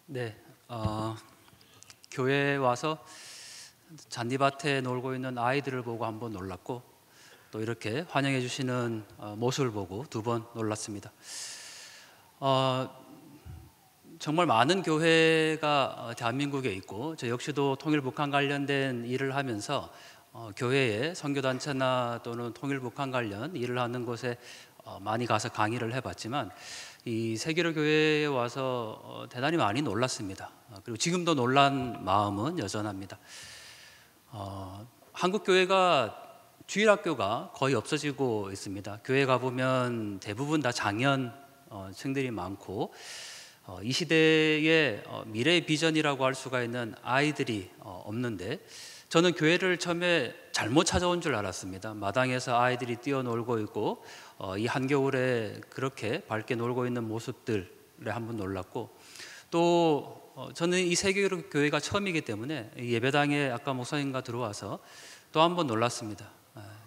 네, 교회에 와서 잔디밭에 놀고 있는 아이들을 보고 한번 놀랐고, 또 이렇게 환영해 주시는 모습을 보고 두 번 놀랐습니다. 정말 많은 교회가 대한민국에 있고, 저 역시도 통일북한 관련된 일을 하면서 교회에 선교단체나 또는 통일북한 관련 일을 하는 곳에 많이 가서 강의를 해봤지만, 이 세계로 교회에 와서 대단히 많이 놀랐습니다. 그리고 지금도 놀란 마음은 여전합니다. 한국 교회가 주일학교가 거의 없어지고 있습니다. 교회 가보면 대부분 다 장년층들이 많고, 이 시대의 미래의 비전이라고 할 수가 있는 아이들이 없는데, 저는 교회를 처음에 잘못 찾아온 줄 알았습니다. 마당에서 아이들이 뛰어놀고 있고, 이 한겨울에 그렇게 밝게 놀고 있는 모습들에 한번 놀랐고, 또 저는 이 세계로 교회가 처음이기 때문에 예배당에 아까 목사님과 들어와서 또 한번 놀랐습니다.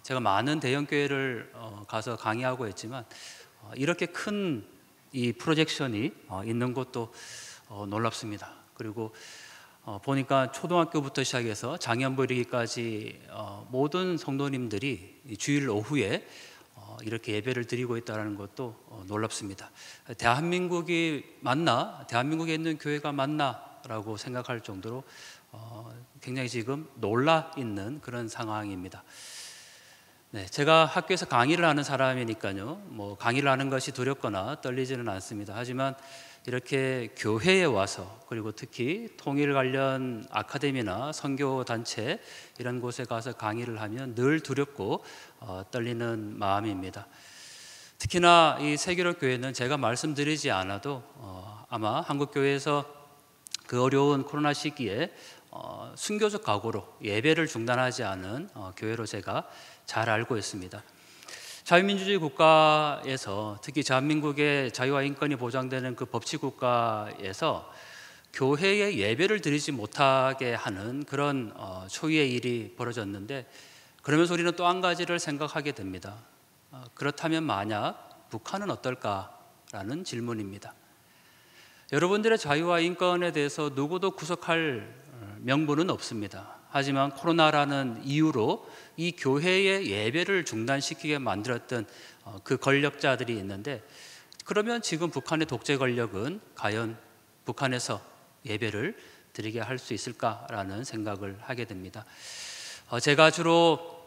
제가 많은 대형 교회를 가서 강의하고 했지만 이렇게 큰 이 프로젝션이 있는 것도 놀랍습니다. 그리고 보니까 초등학교부터 시작해서 장년부 이르기까지 모든 성도님들이 주일 오후에 이렇게 예배를 드리고 있다는 것도 놀랍습니다. 대한민국이 맞나? 대한민국에 있는 교회가 맞나? 라고 생각할 정도로 굉장히 지금 놀라 있는 그런 상황입니다. 네, 제가 학교에서 강의를 하는 사람이니까요, 뭐 강의를 하는 것이 두렵거나 떨리지는 않습니다. 하지만 이렇게 교회에 와서, 그리고 특히 통일 관련 아카데미나 선교 단체 이런 곳에 가서 강의를 하면 늘 두렵고 떨리는 마음입니다. 특히나 이 세계로 교회는 제가 말씀드리지 않아도 아마 한국 교회에서 그 어려운 코로나 시기에 순교적 각오로 예배를 중단하지 않은 교회로 제가 잘 알고 있습니다. 자유민주주의 국가에서, 특히 대한민국의 자유와 인권이 보장되는 그 법치 국가에서 교회에 예배를 드리지 못하게 하는 그런 초유의 일이 벌어졌는데, 그러면서 우리는 또 한 가지를 생각하게 됩니다. 그렇다면 만약 북한은 어떨까라는 질문입니다. 여러분들의 자유와 인권에 대해서 누구도 구속할 명분은 없습니다. 하지만 코로나라는 이유로 이 교회의 예배를 중단시키게 만들었던 그 권력자들이 있는데, 그러면 지금 북한의 독재 권력은 과연 북한에서 예배를 드리게 할 수 있을까라는 생각을 하게 됩니다. 제가 주로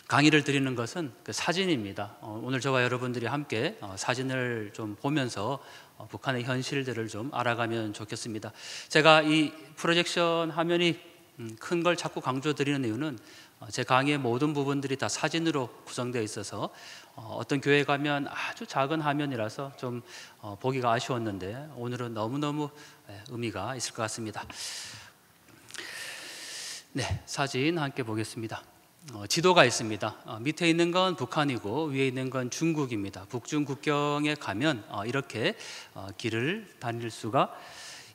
강의를 드리는 것은 그 사진입니다. 오늘 저와 여러분들이 함께 사진을 좀 보면서 북한의 현실들을 좀 알아가면 좋겠습니다. 제가 이 프로젝션 화면이 큰 걸 자꾸 강조드리는 이유는 제 강의의 모든 부분들이 다 사진으로 구성되어 있어서 어떤 교회 가면 아주 작은 화면이라서 좀 보기가 아쉬웠는데, 오늘은 너무너무 의미가 있을 것 같습니다. 네, 사진 함께 보겠습니다. 지도가 있습니다. 밑에 있는 건 북한이고 위에 있는 건 중국입니다. 북중 국경에 가면 이렇게 길을 다닐 수가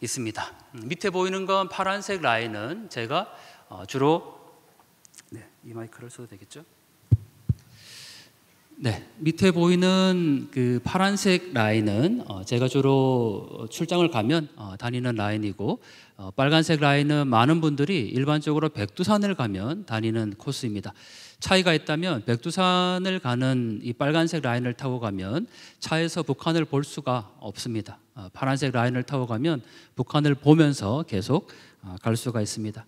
있습니다. 밑에 보이는 건 파란색 라인은 제가 주로 이 마이크를 써도 되겠죠? 네, 밑에 보이는 그 파란색 라인은 제가 주로 출장을 가면 다니는 라인이고, 빨간색 라인은 많은 분들이 일반적으로 백두산을 가면 다니는 코스입니다. 차이가 있다면 백두산을 가는 이 빨간색 라인을 타고 가면 차에서 북한을 볼 수가 없습니다. 파란색 라인을 타고 가면 북한을 보면서 계속 갈 수가 있습니다.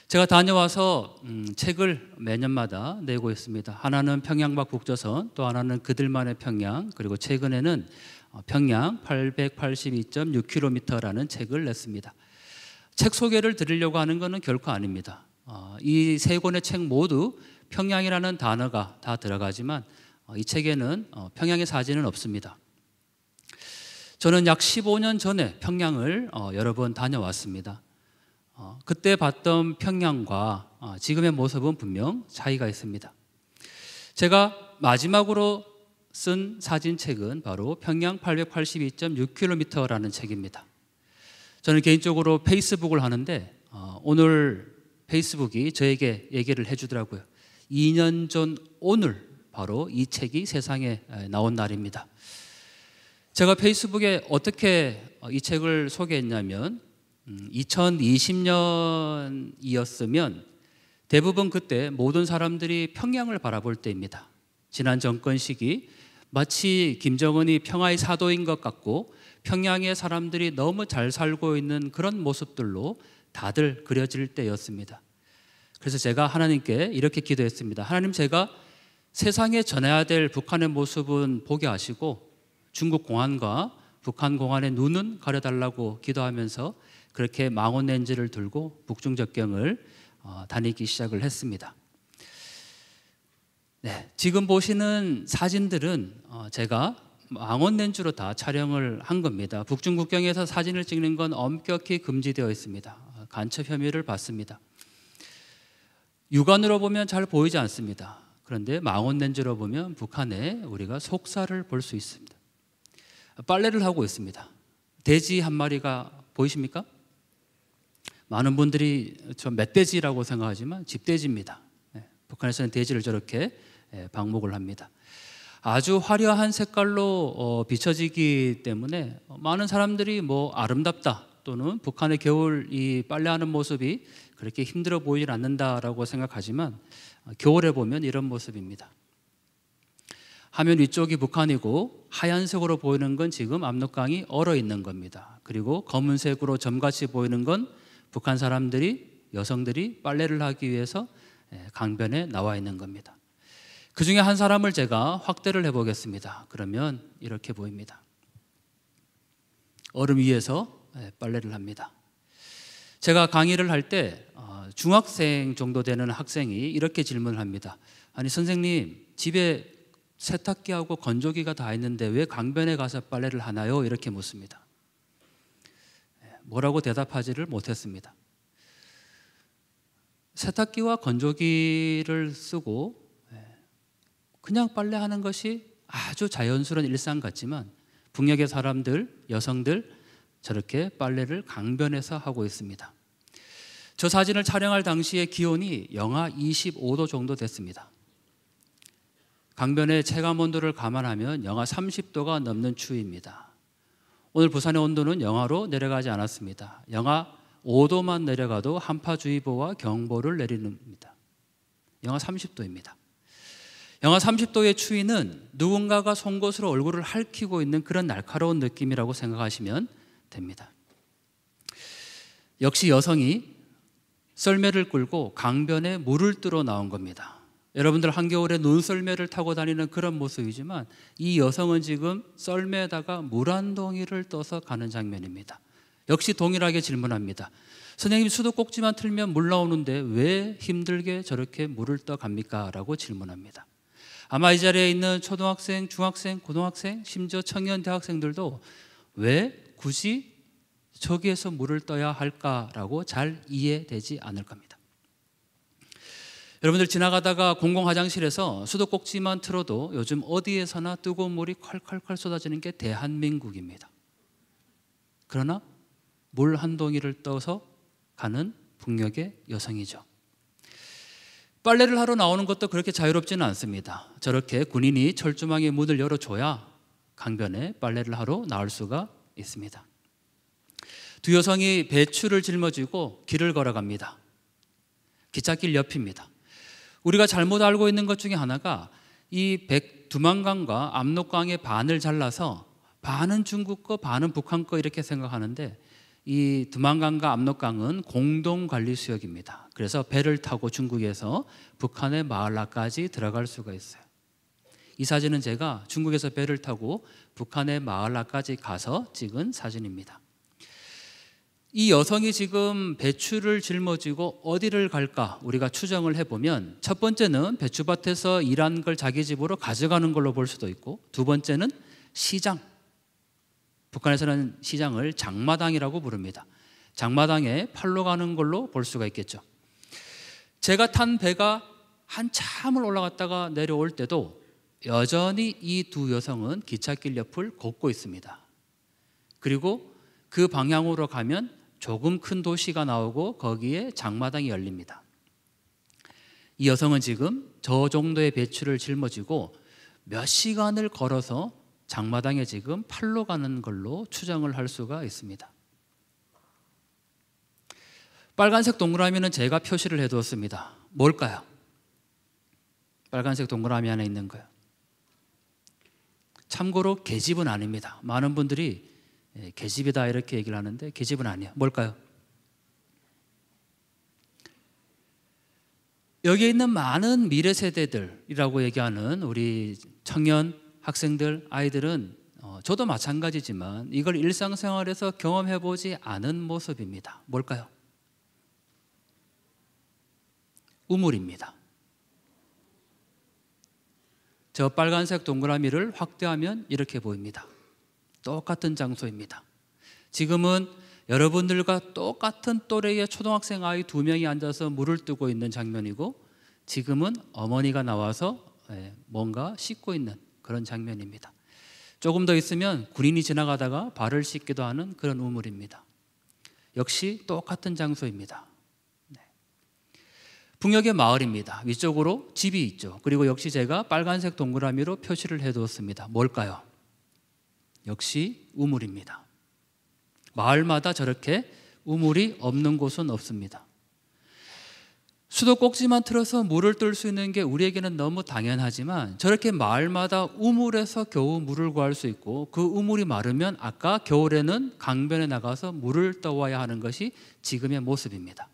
제가 다녀와서 책을 매년마다 내고 있습니다. 하나는 평양박 북조선, 또 하나는 그들만의 평양, 그리고 최근에는 평양 882.6km라는 책을 냈습니다. 책 소개를 드리려고 하는 것은 결코 아닙니다. 이 세 권의 책 모두 평양이라는 단어가 다 들어가지만 이 책에는 평양의 사진은 없습니다. 저는 약 15년 전에 평양을 여러 번 다녀왔습니다. 그때 봤던 평양과 지금의 모습은 분명 차이가 있습니다. 제가 마지막으로 쓴 사진책은 바로 평양 882.6km라는 책입니다. 저는 개인적으로 페이스북을 하는데 오늘 페이스북이 저에게 얘기를 해주더라고요. 2년 전 오늘 바로 이 책이 세상에 나온 날입니다. 제가 페이스북에 어떻게 이 책을 소개했냐면 2020년이었으면 대부분 그때 모든 사람들이 평양을 바라볼 때입니다. 지난 정권 시기 마치 김정은이 평화의 사도인 것 같고 평양의 사람들이 너무 잘 살고 있는 그런 모습들로 다들 그려질 때였습니다. 그래서 제가 하나님께 이렇게 기도했습니다. 하나님, 제가 세상에 전해야 될 북한의 모습은 보게 하시고 중국 공안과 북한 공안의 눈은 가려달라고 기도하면서 그렇게 망원 렌즈를 들고 북중접경을 다니기 시작을 했습니다. 네, 지금 보시는 사진들은 제가 망원 렌즈로 다 촬영을 한 겁니다. 북중국경에서 사진을 찍는 건 엄격히 금지되어 있습니다. 간첩 혐의를 받습니다. 육안으로 보면 잘 보이지 않습니다. 그런데 망원 렌즈로 보면 북한에 우리가 속살을 볼 수 있습니다. 빨래를 하고 있습니다. 돼지 한 마리가 보이십니까? 많은 분들이 저 멧돼지라고 생각하지만 집돼지입니다. 북한에서는 돼지를 저렇게 방목을 합니다. 아주 화려한 색깔로 비춰지기 때문에 많은 사람들이 뭐 아름답다 또는 북한의 겨울 이 빨래하는 모습이 그렇게 힘들어 보이질 않는다라고 생각하지만 겨울에 보면 이런 모습입니다. 화면 위쪽이 북한이고 하얀색으로 보이는 건 지금 압록강이 얼어 있는 겁니다. 그리고 검은색으로 점같이 보이는 건 북한 사람들이, 여성들이 빨래를 하기 위해서 강변에 나와 있는 겁니다. 그 중에 한 사람을 제가 확대를 해보겠습니다. 그러면 이렇게 보입니다. 얼음 위에서 빨래를 합니다. 제가 강의를 할 때 중학생 정도 되는 학생이 이렇게 질문을 합니다. 아니 선생님, 집에 세탁기하고 건조기가 다 있는데 왜 강변에 가서 빨래를 하나요? 이렇게 묻습니다. 뭐라고 대답하지를 못했습니다. 세탁기와 건조기를 쓰고 그냥 빨래하는 것이 아주 자연스러운 일상 같지만 북녘의 사람들, 여성들 저렇게 빨래를 강변에서 하고 있습니다. 저 사진을 촬영할 당시에 기온이 영하 25도 정도 됐습니다. 강변의 체감 온도를 감안하면 영하 30도가 넘는 추위입니다. 오늘 부산의 온도는 영하로 내려가지 않았습니다. 영하 5도만 내려가도 한파주의보와 경보를 내립니다. 영하 30도입니다. 영하 30도의 추위는 누군가가 송곳으로 얼굴을 핥히고 있는 그런 날카로운 느낌이라고 생각하시면 됩니다. 역시 여성이 썰매를 끌고 강변에 물을 뜨러 나온 겁니다. 여러분들 한겨울에 눈썰매를 타고 다니는 그런 모습이지만 이 여성은 지금 썰매에다가 물 한 동이를 떠서 가는 장면입니다. 역시 동일하게 질문합니다. 선생님, 수도꼭지만 틀면 물 나오는데 왜 힘들게 저렇게 물을 떠 갑니까? 라고 질문합니다. 아마 이 자리에 있는 초등학생, 중학생, 고등학생, 심지어 청년 대학생들도 왜 굳이 저기에서 물을 떠야 할까라고 잘 이해되지 않을 겁니다. 여러분들 지나가다가 공공 화장실에서 수도꼭지만 틀어도 요즘 어디에서나 뜨거운 물이 콸콸콸 쏟아지는 게 대한민국입니다. 그러나 물 한 동이를 떠서 가는 북녘의 여성이죠. 빨래를 하러 나오는 것도 그렇게 자유롭지는 않습니다. 저렇게 군인이 철조망에 문을 열어줘야 강변에 빨래를 하러 나올 수가 있습니다. 두 여성이 배추를 짊어지고 길을 걸어갑니다. 기찻길 옆입니다. 우리가 잘못 알고 있는 것 중에 하나가 이 두만강과 압록강의 반을 잘라서 반은 중국 거 반은 북한 거 이렇게 생각하는데 이 두만강과 압록강은 공동관리수역입니다. 그래서 배를 타고 중국에서 북한의 마을라까지 들어갈 수가 있어요. 이 사진은 제가 중국에서 배를 타고 북한의 마을라까지 가서 찍은 사진입니다. 이 여성이 지금 배추를 짊어지고 어디를 갈까 우리가 추정을 해보면 첫 번째는 배추밭에서 일한 걸 자기 집으로 가져가는 걸로 볼 수도 있고 두 번째는 시장, 북한에서는 시장을 장마당이라고 부릅니다. 장마당에 팔러 가는 걸로 볼 수가 있겠죠. 제가 탄 배가 한참을 올라갔다가 내려올 때도 여전히 이 두 여성은 기찻길 옆을 걷고 있습니다. 그리고 그 방향으로 가면 조금 큰 도시가 나오고 거기에 장마당이 열립니다. 이 여성은 지금 저 정도의 배추를 짊어지고 몇 시간을 걸어서 장마당에 지금 팔로 가는 걸로 추정을 할 수가 있습니다. 빨간색 동그라미는 제가 표시를 해두었습니다. 뭘까요? 빨간색 동그라미 안에 있는 거요. 참고로 계집은 아닙니다. 많은 분들이 계집이다 이렇게 얘기를 하는데 계집은 아니에요. 뭘까요? 여기에 있는 많은 미래 세대들이라고 얘기하는 우리 청년, 학생들, 아이들은 저도 마찬가지지만 이걸 일상생활에서 경험해보지 않은 모습입니다. 뭘까요? 우물입니다. 저 빨간색 동그라미를 확대하면 이렇게 보입니다. 똑같은 장소입니다. 지금은 여러분들과 똑같은 또래의 초등학생 아이 2명이 앉아서 물을 뜨고 있는 장면이고, 지금은 어머니가 나와서 뭔가 씻고 있는 그런 장면입니다. 조금 더 있으면 군인이 지나가다가 발을 씻기도 하는 그런 우물입니다. 역시 똑같은 장소입니다. 북녘의 마을입니다. 위쪽으로 집이 있죠. 그리고 역시 제가 빨간색 동그라미로 표시를 해두었습니다. 뭘까요? 역시 우물입니다. 마을마다 저렇게 우물이 없는 곳은 없습니다. 수도꼭지만 틀어서 물을 뜰 수 있는 게 우리에게는 너무 당연하지만, 저렇게 마을마다 우물에서 겨우 물을 구할 수 있고, 그 우물이 마르면 아까 겨울에는 강변에 나가서 물을 떠와야 하는 것이 지금의 모습입니다.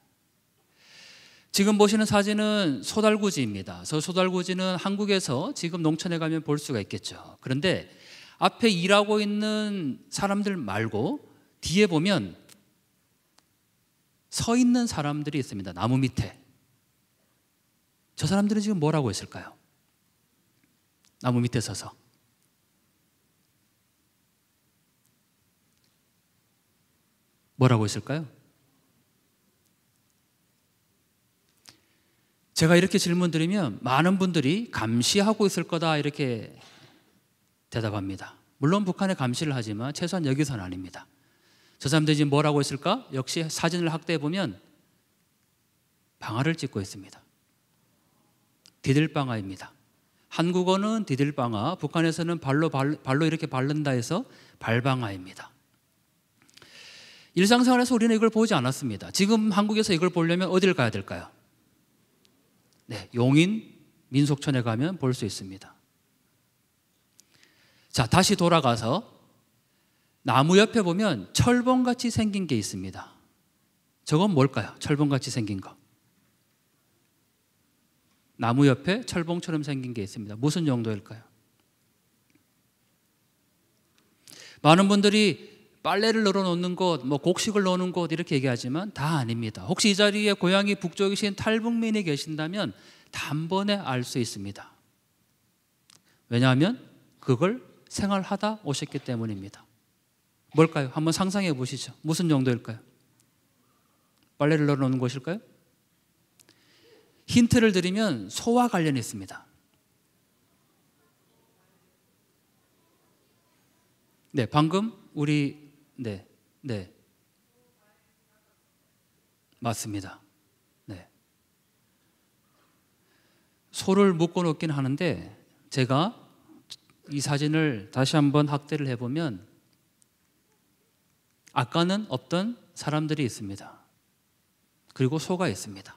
지금 보시는 사진은 소달구지입니다. 저 소달구지는 한국에서 지금 농촌에 가면 볼 수가 있겠죠. 그런데 앞에 일하고 있는 사람들 말고 뒤에 보면 서 있는 사람들이 있습니다. 나무 밑에. 저 사람들은 지금 뭘 하고 있을까요? 나무 밑에 서서. 뭘 하고 있을까요? 제가 이렇게 질문 드리면 많은 분들이 감시하고 있을 거다 이렇게 대답합니다. 물론 북한에 감시를 하지만 최소한 여기서는 아닙니다. 저 사람들이 지금 뭘 하고 있을까? 역시 사진을 확대해 보면 방아를 찍고 있습니다. 디딜방아입니다. 한국어는 디딜방아, 북한에서는 발로 이렇게 밟는다 해서 발방아입니다. 일상생활에서 우리는 이걸 보지 않았습니다. 지금 한국에서 이걸 보려면 어디를 가야 될까요? 네, 용인 민속촌에 가면 볼 수 있습니다. 자, 다시 돌아가서 나무 옆에 보면 철봉같이 생긴 게 있습니다. 저건 뭘까요? 철봉같이 생긴 거. 나무 옆에 철봉처럼 생긴 게 있습니다. 무슨 용도일까요? 많은 분들이 빨래를 널어놓는 곳, 곡식을 넣는 곳 이렇게 얘기하지만 다 아닙니다. 혹시 이 자리에 고향이 북쪽이신 탈북민이 계신다면 단번에 알 수 있습니다. 왜냐하면 그걸 생활하다 오셨기 때문입니다. 뭘까요? 한번 상상해 보시죠. 무슨 용도일까요? 빨래를 널어놓는 곳일까요? 힌트를 드리면 소와 관련이 있습니다. 네, 방금 우리 네 맞습니다. 네, 소를 묶어 놓긴 하는데 제가 이 사진을 다시 한번 확대를 해보면 아까는 없던 사람들이 있습니다. 그리고 소가 있습니다.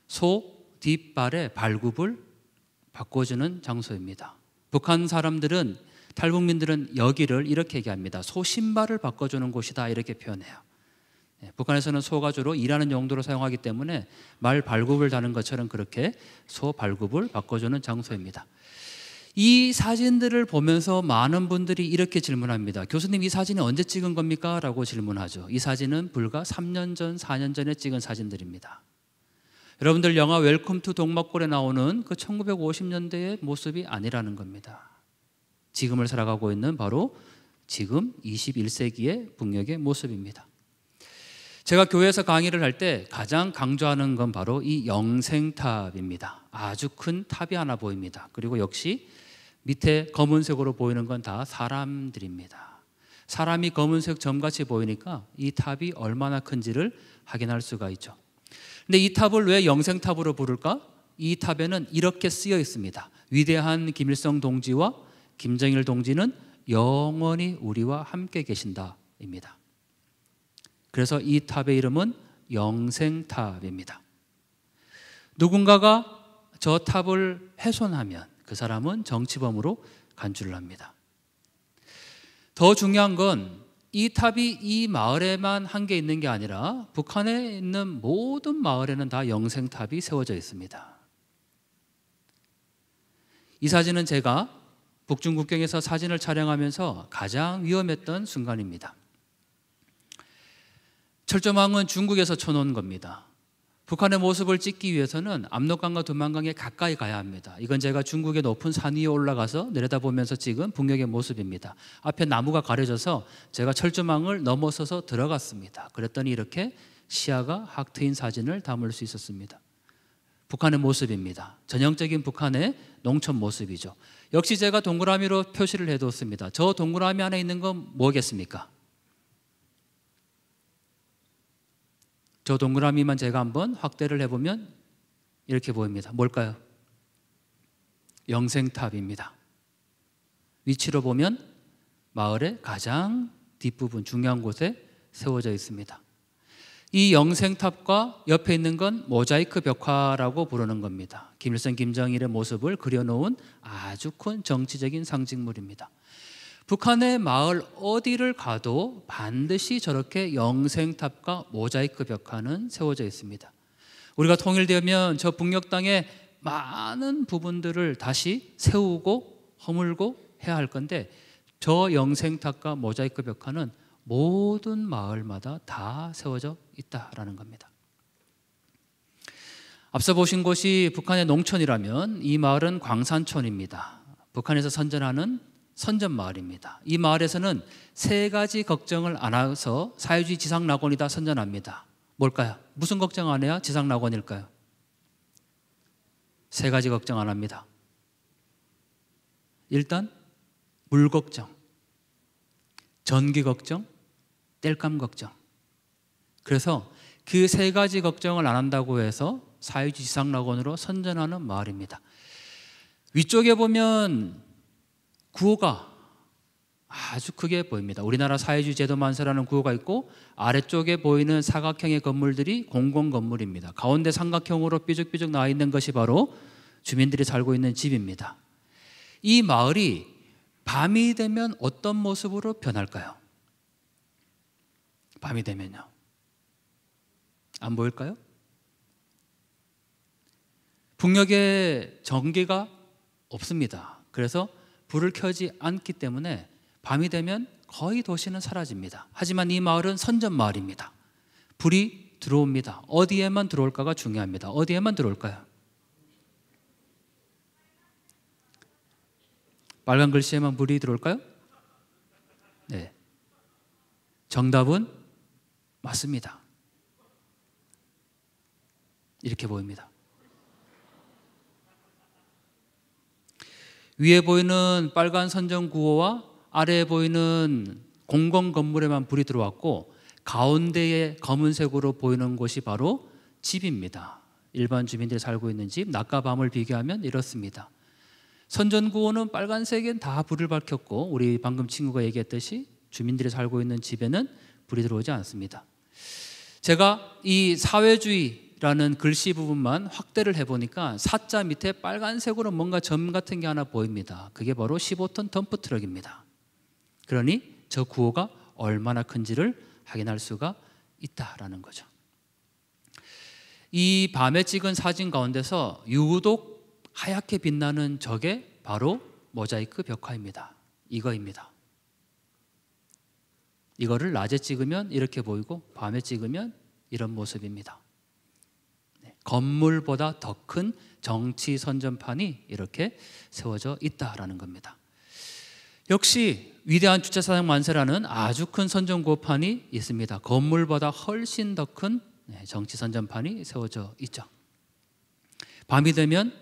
소 뒷발의 발굽을 바꿔주는 장소입니다. 북한 사람들은, 탈북민들은 여기를 이렇게 얘기합니다. 소 신발을 바꿔주는 곳이다 이렇게 표현해요. 북한에서는 소가 주로 일하는 용도로 사용하기 때문에 말 발굽을 다는 것처럼 그렇게 소 발굽을 바꿔주는 장소입니다. 이 사진들을 보면서 많은 분들이 이렇게 질문합니다. 교수님, 이 사진이 언제 찍은 겁니까? 라고 질문하죠. 이 사진은 불과 3년 전, 4년 전에 찍은 사진들입니다. 여러분들 영화 웰컴 투 동막골에 나오는 그 1950년대의 모습이 아니라는 겁니다. 지금을 살아가고 있는 바로 지금 21세기의 북녘의 모습입니다. 제가 교회에서 강의를 할 때 가장 강조하는 건 바로 이 영생탑입니다. 아주 큰 탑이 하나 보입니다. 그리고 역시 밑에 검은색으로 보이는 건 다 사람들입니다. 사람이 검은색 점같이 보이니까 이 탑이 얼마나 큰지를 확인할 수가 있죠. 근데 이 탑을 왜 영생탑으로 부를까? 이 탑에는 이렇게 쓰여 있습니다. 위대한 김일성 동지와 김정일 동지는 영원히 우리와 함께 계신다입니다. 그래서 이 탑의 이름은 영생탑입니다. 누군가가 저 탑을 훼손하면 그 사람은 정치범으로 간주를 합니다. 더 중요한 건 이 탑이 이 마을에만 한 개 있는 게 아니라 북한에 있는 모든 마을에는 다 영생탑이 세워져 있습니다. 이 사진은 제가 북중 국경에서 사진을 촬영하면서 가장 위험했던 순간입니다. 철조망은 중국에서 쳐놓은 겁니다. 북한의 모습을 찍기 위해서는 압록강과 두만강에 가까이 가야 합니다. 이건 제가 중국의 높은 산 위에 올라가서 내려다보면서 찍은 북녘의 모습입니다. 앞에 나무가 가려져서 제가 철조망을 넘어서서 들어갔습니다. 그랬더니 이렇게 시야가 확 트인 사진을 담을 수 있었습니다. 북한의 모습입니다. 전형적인 북한의 농촌 모습이죠. 역시 제가 동그라미로 표시를 해뒀습니다. 저 동그라미 안에 있는 건 뭐겠습니까? 저 동그라미만 제가 한번 확대를 해보면 이렇게 보입니다. 뭘까요? 영생탑입니다. 위치로 보면 마을의 가장 뒷부분 중요한 곳에 세워져 있습니다. 이 영생탑과 옆에 있는 건 모자이크 벽화라고 부르는 겁니다. 김일성, 김정일의 모습을 그려놓은 아주 큰 정치적인 상징물입니다. 북한의 마을 어디를 가도 반드시 저렇게 영생탑과 모자이크 벽화는 세워져 있습니다. 우리가 통일되면 저 북녘 땅의 많은 부분들을 다시 세우고 허물고 해야 할 건데 저 영생탑과 모자이크 벽화는 모든 마을마다 다 세워져 있다라는 겁니다. 앞서 보신 곳이 북한의 농촌이라면 이 마을은 광산촌입니다. 북한에서 선전하는 선전마을입니다. 이 마을에서는 세 가지 걱정을 안 해서 사회주의 지상낙원이다 선전합니다. 뭘까요? 무슨 걱정 안 해야 지상낙원일까요? 세 가지 걱정 안 합니다. 일단 물 걱정, 전기 걱정, 땔감 걱정. 그래서 그 세 가지 걱정을 안 한다고 해서 사회주의 지상낙원으로 선전하는 마을입니다. 위쪽에 보면 구호가 아주 크게 보입니다. 우리나라 사회주의 제도 만세라는 구호가 있고 아래쪽에 보이는 사각형의 건물들이 공공건물입니다. 가운데 삼각형으로 삐죽삐죽 나와 있는 것이 바로 주민들이 살고 있는 집입니다. 이 마을이 밤이 되면 어떤 모습으로 변할까요? 밤이 되면요. 안 보일까요? 북녘에 전기가 없습니다. 그래서 불을 켜지 않기 때문에 밤이 되면 거의 도시는 사라집니다. 하지만 이 마을은 선전마을입니다. 불이 들어옵니다. 어디에만 들어올까가 중요합니다. 어디에만 들어올까요? 빨간 글씨에만 불이 들어올까요? 네. 정답은 맞습니다. 이렇게 보입니다. 위에 보이는 빨간 선전구호와 아래에 보이는 공공 건물에만 불이 들어왔고 가운데에 검은색으로 보이는 곳이 바로 집입니다. 일반 주민들이 살고 있는 집, 낮과 밤을 비교하면 이렇습니다. 선전구호는 빨간색엔 다 불을 밝혔고 우리 방금 친구가 얘기했듯이 주민들이 살고 있는 집에는 불이 들어오지 않습니다. 제가 이 사회주의라는 글씨 부분만 확대를 해보니까 사자 밑에 빨간색으로 뭔가 점 같은 게 하나 보입니다. 그게 바로 15톤 덤프트럭입니다. 그러니 저 구호가 얼마나 큰지를 확인할 수가 있다라는 거죠. 이 밤에 찍은 사진 가운데서 유독 하얗게 빛나는 저게 바로 모자이크 벽화입니다. 이거입니다. 이거를 낮에 찍으면 이렇게 보이고 밤에 찍으면 이런 모습입니다. 건물보다 더 큰 정치 선전판이 이렇게 세워져 있다라는 겁니다. 역시 위대한 주체사상 만세라는 아주 큰 선전구호판이 있습니다. 건물보다 훨씬 더 큰 정치 선전판이 세워져 있죠. 밤이 되면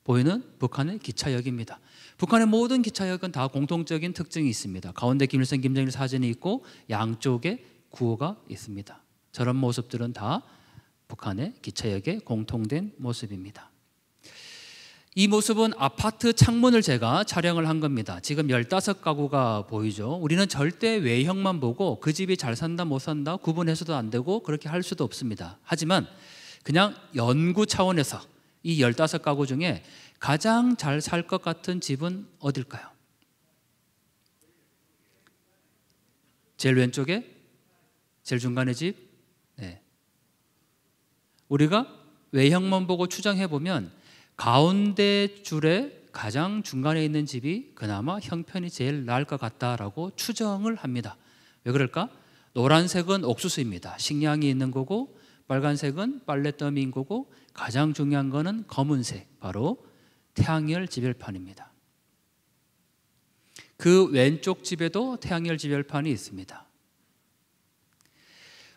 보이는 북한의 기차역입니다. 북한의 모든 기차역은 다 공통적인 특징이 있습니다. 가운데 김일성, 김정일 사진이 있고 양쪽에 구호가 있습니다. 저런 모습들은 다 북한의 기차역의 공통된 모습입니다. 이 모습은 아파트 창문을 제가 촬영을 한 겁니다. 지금 15가구가 보이죠. 우리는 절대 외형만 보고 그 집이 잘 산다 못 산다 구분해서도 안 되고 그렇게 할 수도 없습니다. 하지만 그냥 연구 차원에서 이 15가구 중에 가장 잘 살 것 같은 집은 어딜까요? 제일 왼쪽에? 제일 중간의 집? 네. 우리가 외형만 보고 추정해 보면 가운데 줄에 가장 중간에 있는 집이 그나마 형편이 제일 나을 것 같다라고 추정을 합니다. 왜 그럴까? 노란색은 옥수수입니다. 식량이 있는 거고, 빨간색은 빨래더미인 거고, 가장 중요한 거는 검은색, 바로 태양열 지별판입니다. 그 왼쪽 집에도 태양열 지별판이 있습니다.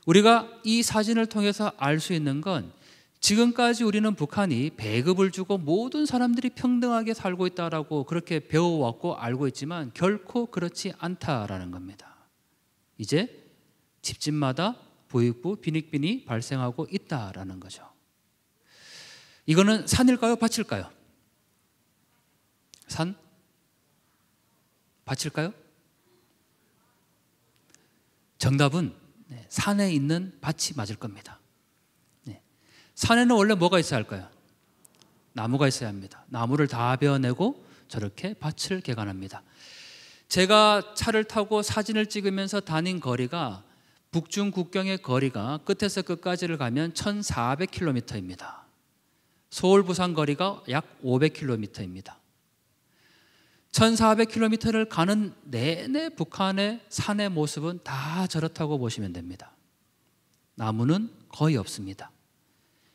우리가 이 사진을 통해서 알 수 있는 건 지금까지 우리는 북한이 배급을 주고 모든 사람들이 평등하게 살고 있다라고 그렇게 배워왔고 알고 있지만 결코 그렇지 않다라는 겁니다. 이제 집집마다 부익부, 빈익빈이 발생하고 있다라는 거죠. 이거는 산일까요? 밭일까요? 산? 밭일까요? 정답은 산에 있는 밭이 맞을 겁니다. 산에는 원래 뭐가 있어야 할까요? 나무가 있어야 합니다. 나무를 다 베어내고 저렇게 밭을 개간합니다. 제가 차를 타고 사진을 찍으면서 다닌 거리가 북중 국경의 거리가 끝에서 끝까지를 가면 1400km입니다. 서울 부산 거리가 약 500km입니다. 1400km를 가는 내내 북한의 산의 모습은 다 저렇다고 보시면 됩니다. 나무는 거의 없습니다.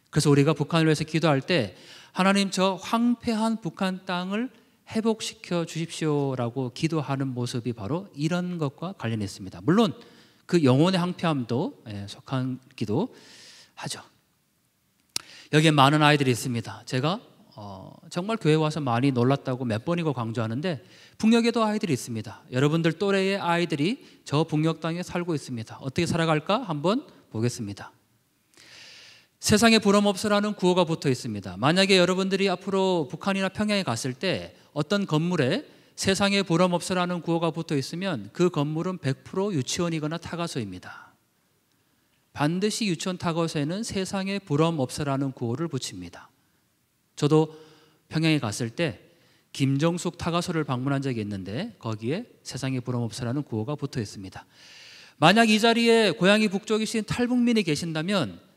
그래서 우리가 북한을 위해서 기도할 때 하나님 저 황폐한 북한 땅을 회복시켜 주십시오라고 기도하는 모습이 바로 이런 것과 관련해 있습니다. 물론 그 영혼의 황폐함도 속한 기도하죠. 여기에 많은 아이들이 있습니다. 제가 정말 교회 와서 많이 놀랐다고 몇 번이고 강조하는데 북녘에도 아이들이 있습니다. 여러분들 또래의 아이들이 저 북녘 땅에 살고 있습니다. 어떻게 살아갈까 한번 보겠습니다. 세상에 부럼 없으라는 구호가 붙어 있습니다. 만약에 여러분들이 앞으로 북한이나 평양에 갔을 때 어떤 건물에 세상에 부럼 없으라는 구호가 붙어 있으면 그 건물은 100% 유치원이거나 타가소입니다. 반드시 유치원 타가소에는 세상에 부럼 없으라는 구호를 붙입니다. 저도 평양에 갔을 때 김정숙 타가소를 방문한 적이 있는데 거기에 세상에 부럼 없으라는 구호가 붙어 있습니다. 만약 이 자리에 고향이 북쪽이신 탈북민이 계신다면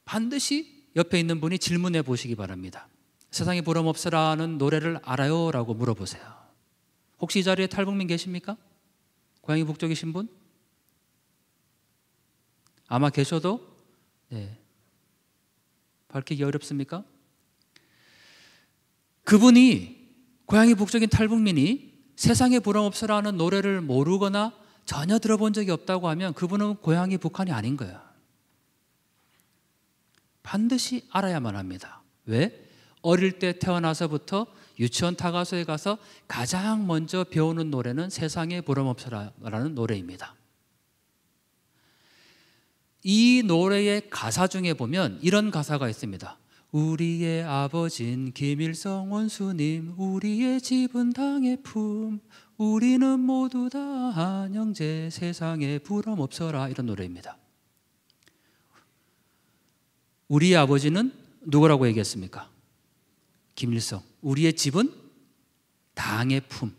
반드시 옆에 있는 분이 질문해 보시기 바랍니다. 세상에 부럼 없으라는 노래를 알아요? 라고 물어보세요. 혹시 이 자리에 탈북민 계십니까? 고향이 북쪽이신 분? 아마 계셔도 밝히기 어렵습니까? 그분이 고향이 북쪽인 탈북민이 세상에 부럼 없으라는 노래를 모르거나 전혀 들어본 적이 없다고 하면 그분은 고향이 북한이 아닌 거예요. 반드시 알아야만 합니다. 왜? 어릴 때 태어나서부터 유치원 타가소에 가서 가장 먼저 배우는 노래는 세상에 부럼 없으라는 노래입니다. 이 노래의 가사 중에 보면 이런 가사가 있습니다. 우리의 아버진 김일성 원수님, 우리의 집은 당의 품, 우리는 모두 다 한영제, 세상에 부럼 없어라, 이런 노래입니다. 우리의 아버지는 누구라고 얘기했습니까? 김일성. 우리의 집은 당의 품,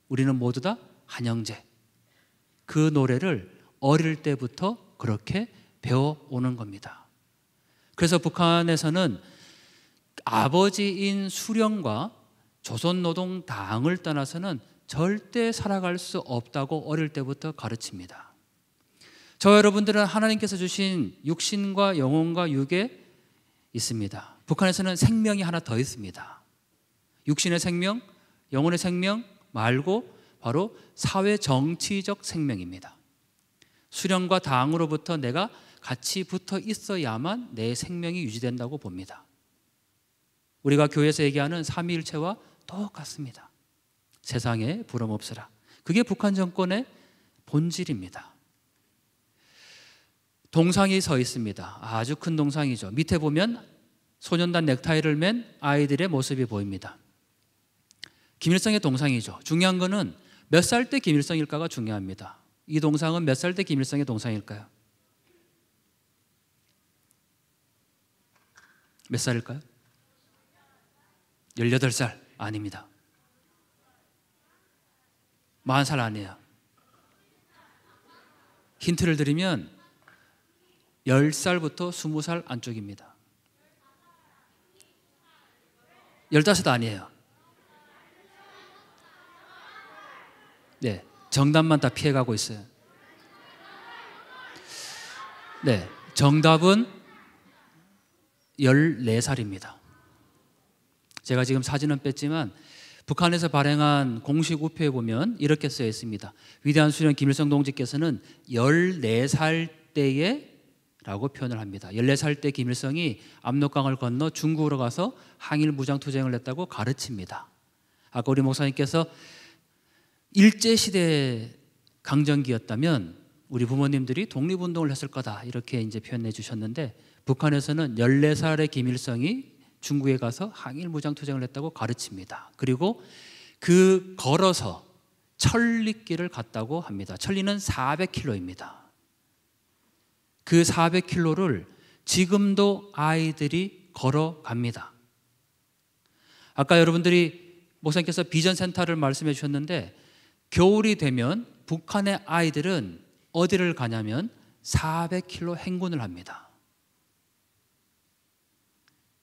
우리는 모두 다 한영제. 그 노래를 어릴 때부터 그렇게 배워오는 겁니다. 그래서 북한에서는 아버지인 수령과 조선노동당을 떠나서는 절대 살아갈 수 없다고 어릴 때부터 가르칩니다. 저 여러분들은 하나님께서 주신 육신과 영혼과 육에 있습니다. 북한에서는 생명이 하나 더 있습니다. 육신의 생명, 영혼의 생명 말고 바로 사회 정치적 생명입니다. 수령과 당으로부터 내가 같이 붙어 있어야만 내 생명이 유지된다고 봅니다. 우리가 교회에서 얘기하는 삼위일체와 똑같습니다. 세상에 부럼 없으라. 그게 북한 정권의 본질입니다. 동상이 서 있습니다. 아주 큰 동상이죠. 밑에 보면 소년단 넥타이를 맨 아이들의 모습이 보입니다. 김일성의 동상이죠. 중요한 거는 몇 살 때 김일성일까가 중요합니다. 이 동상은 몇 살 때 김일성의 동상일까요? 몇 살일까요? 18살? 아닙니다. 40살 아니에요. 힌트를 드리면 10살부터 20살 안쪽입니다. 15 아니에요. 네, 정답만 다 피해가고 있어요. 네, 정답은 14살입니다. 제가 지금 사진은 뺐지만 북한에서 발행한 공식 우표에 보면 이렇게 쓰여 있습니다. 위대한 수령 김일성 동지께서는 14살 때에 라고 표현을 합니다. 14살 때 김일성이 압록강을 건너 중국으로 가서 항일 무장투쟁을 했다고 가르칩니다. 아까 우리 목사님께서 일제시대 강점기였다면 우리 부모님들이 독립운동을 했을 거다 이렇게 이제 표현해 주셨는데, 북한에서는 14살의 김일성이 중국에 가서 항일 무장투쟁을 했다고 가르칩니다. 그리고 그 걸어서 천리길을 갔다고 합니다. 천리는 400km입니다. 그 400km를 지금도 아이들이 걸어갑니다. 아까 여러분들이 목사님께서 비전센터를 말씀해 주셨는데, 겨울이 되면 북한의 아이들은 어디를 가냐면 400km 행군을 합니다.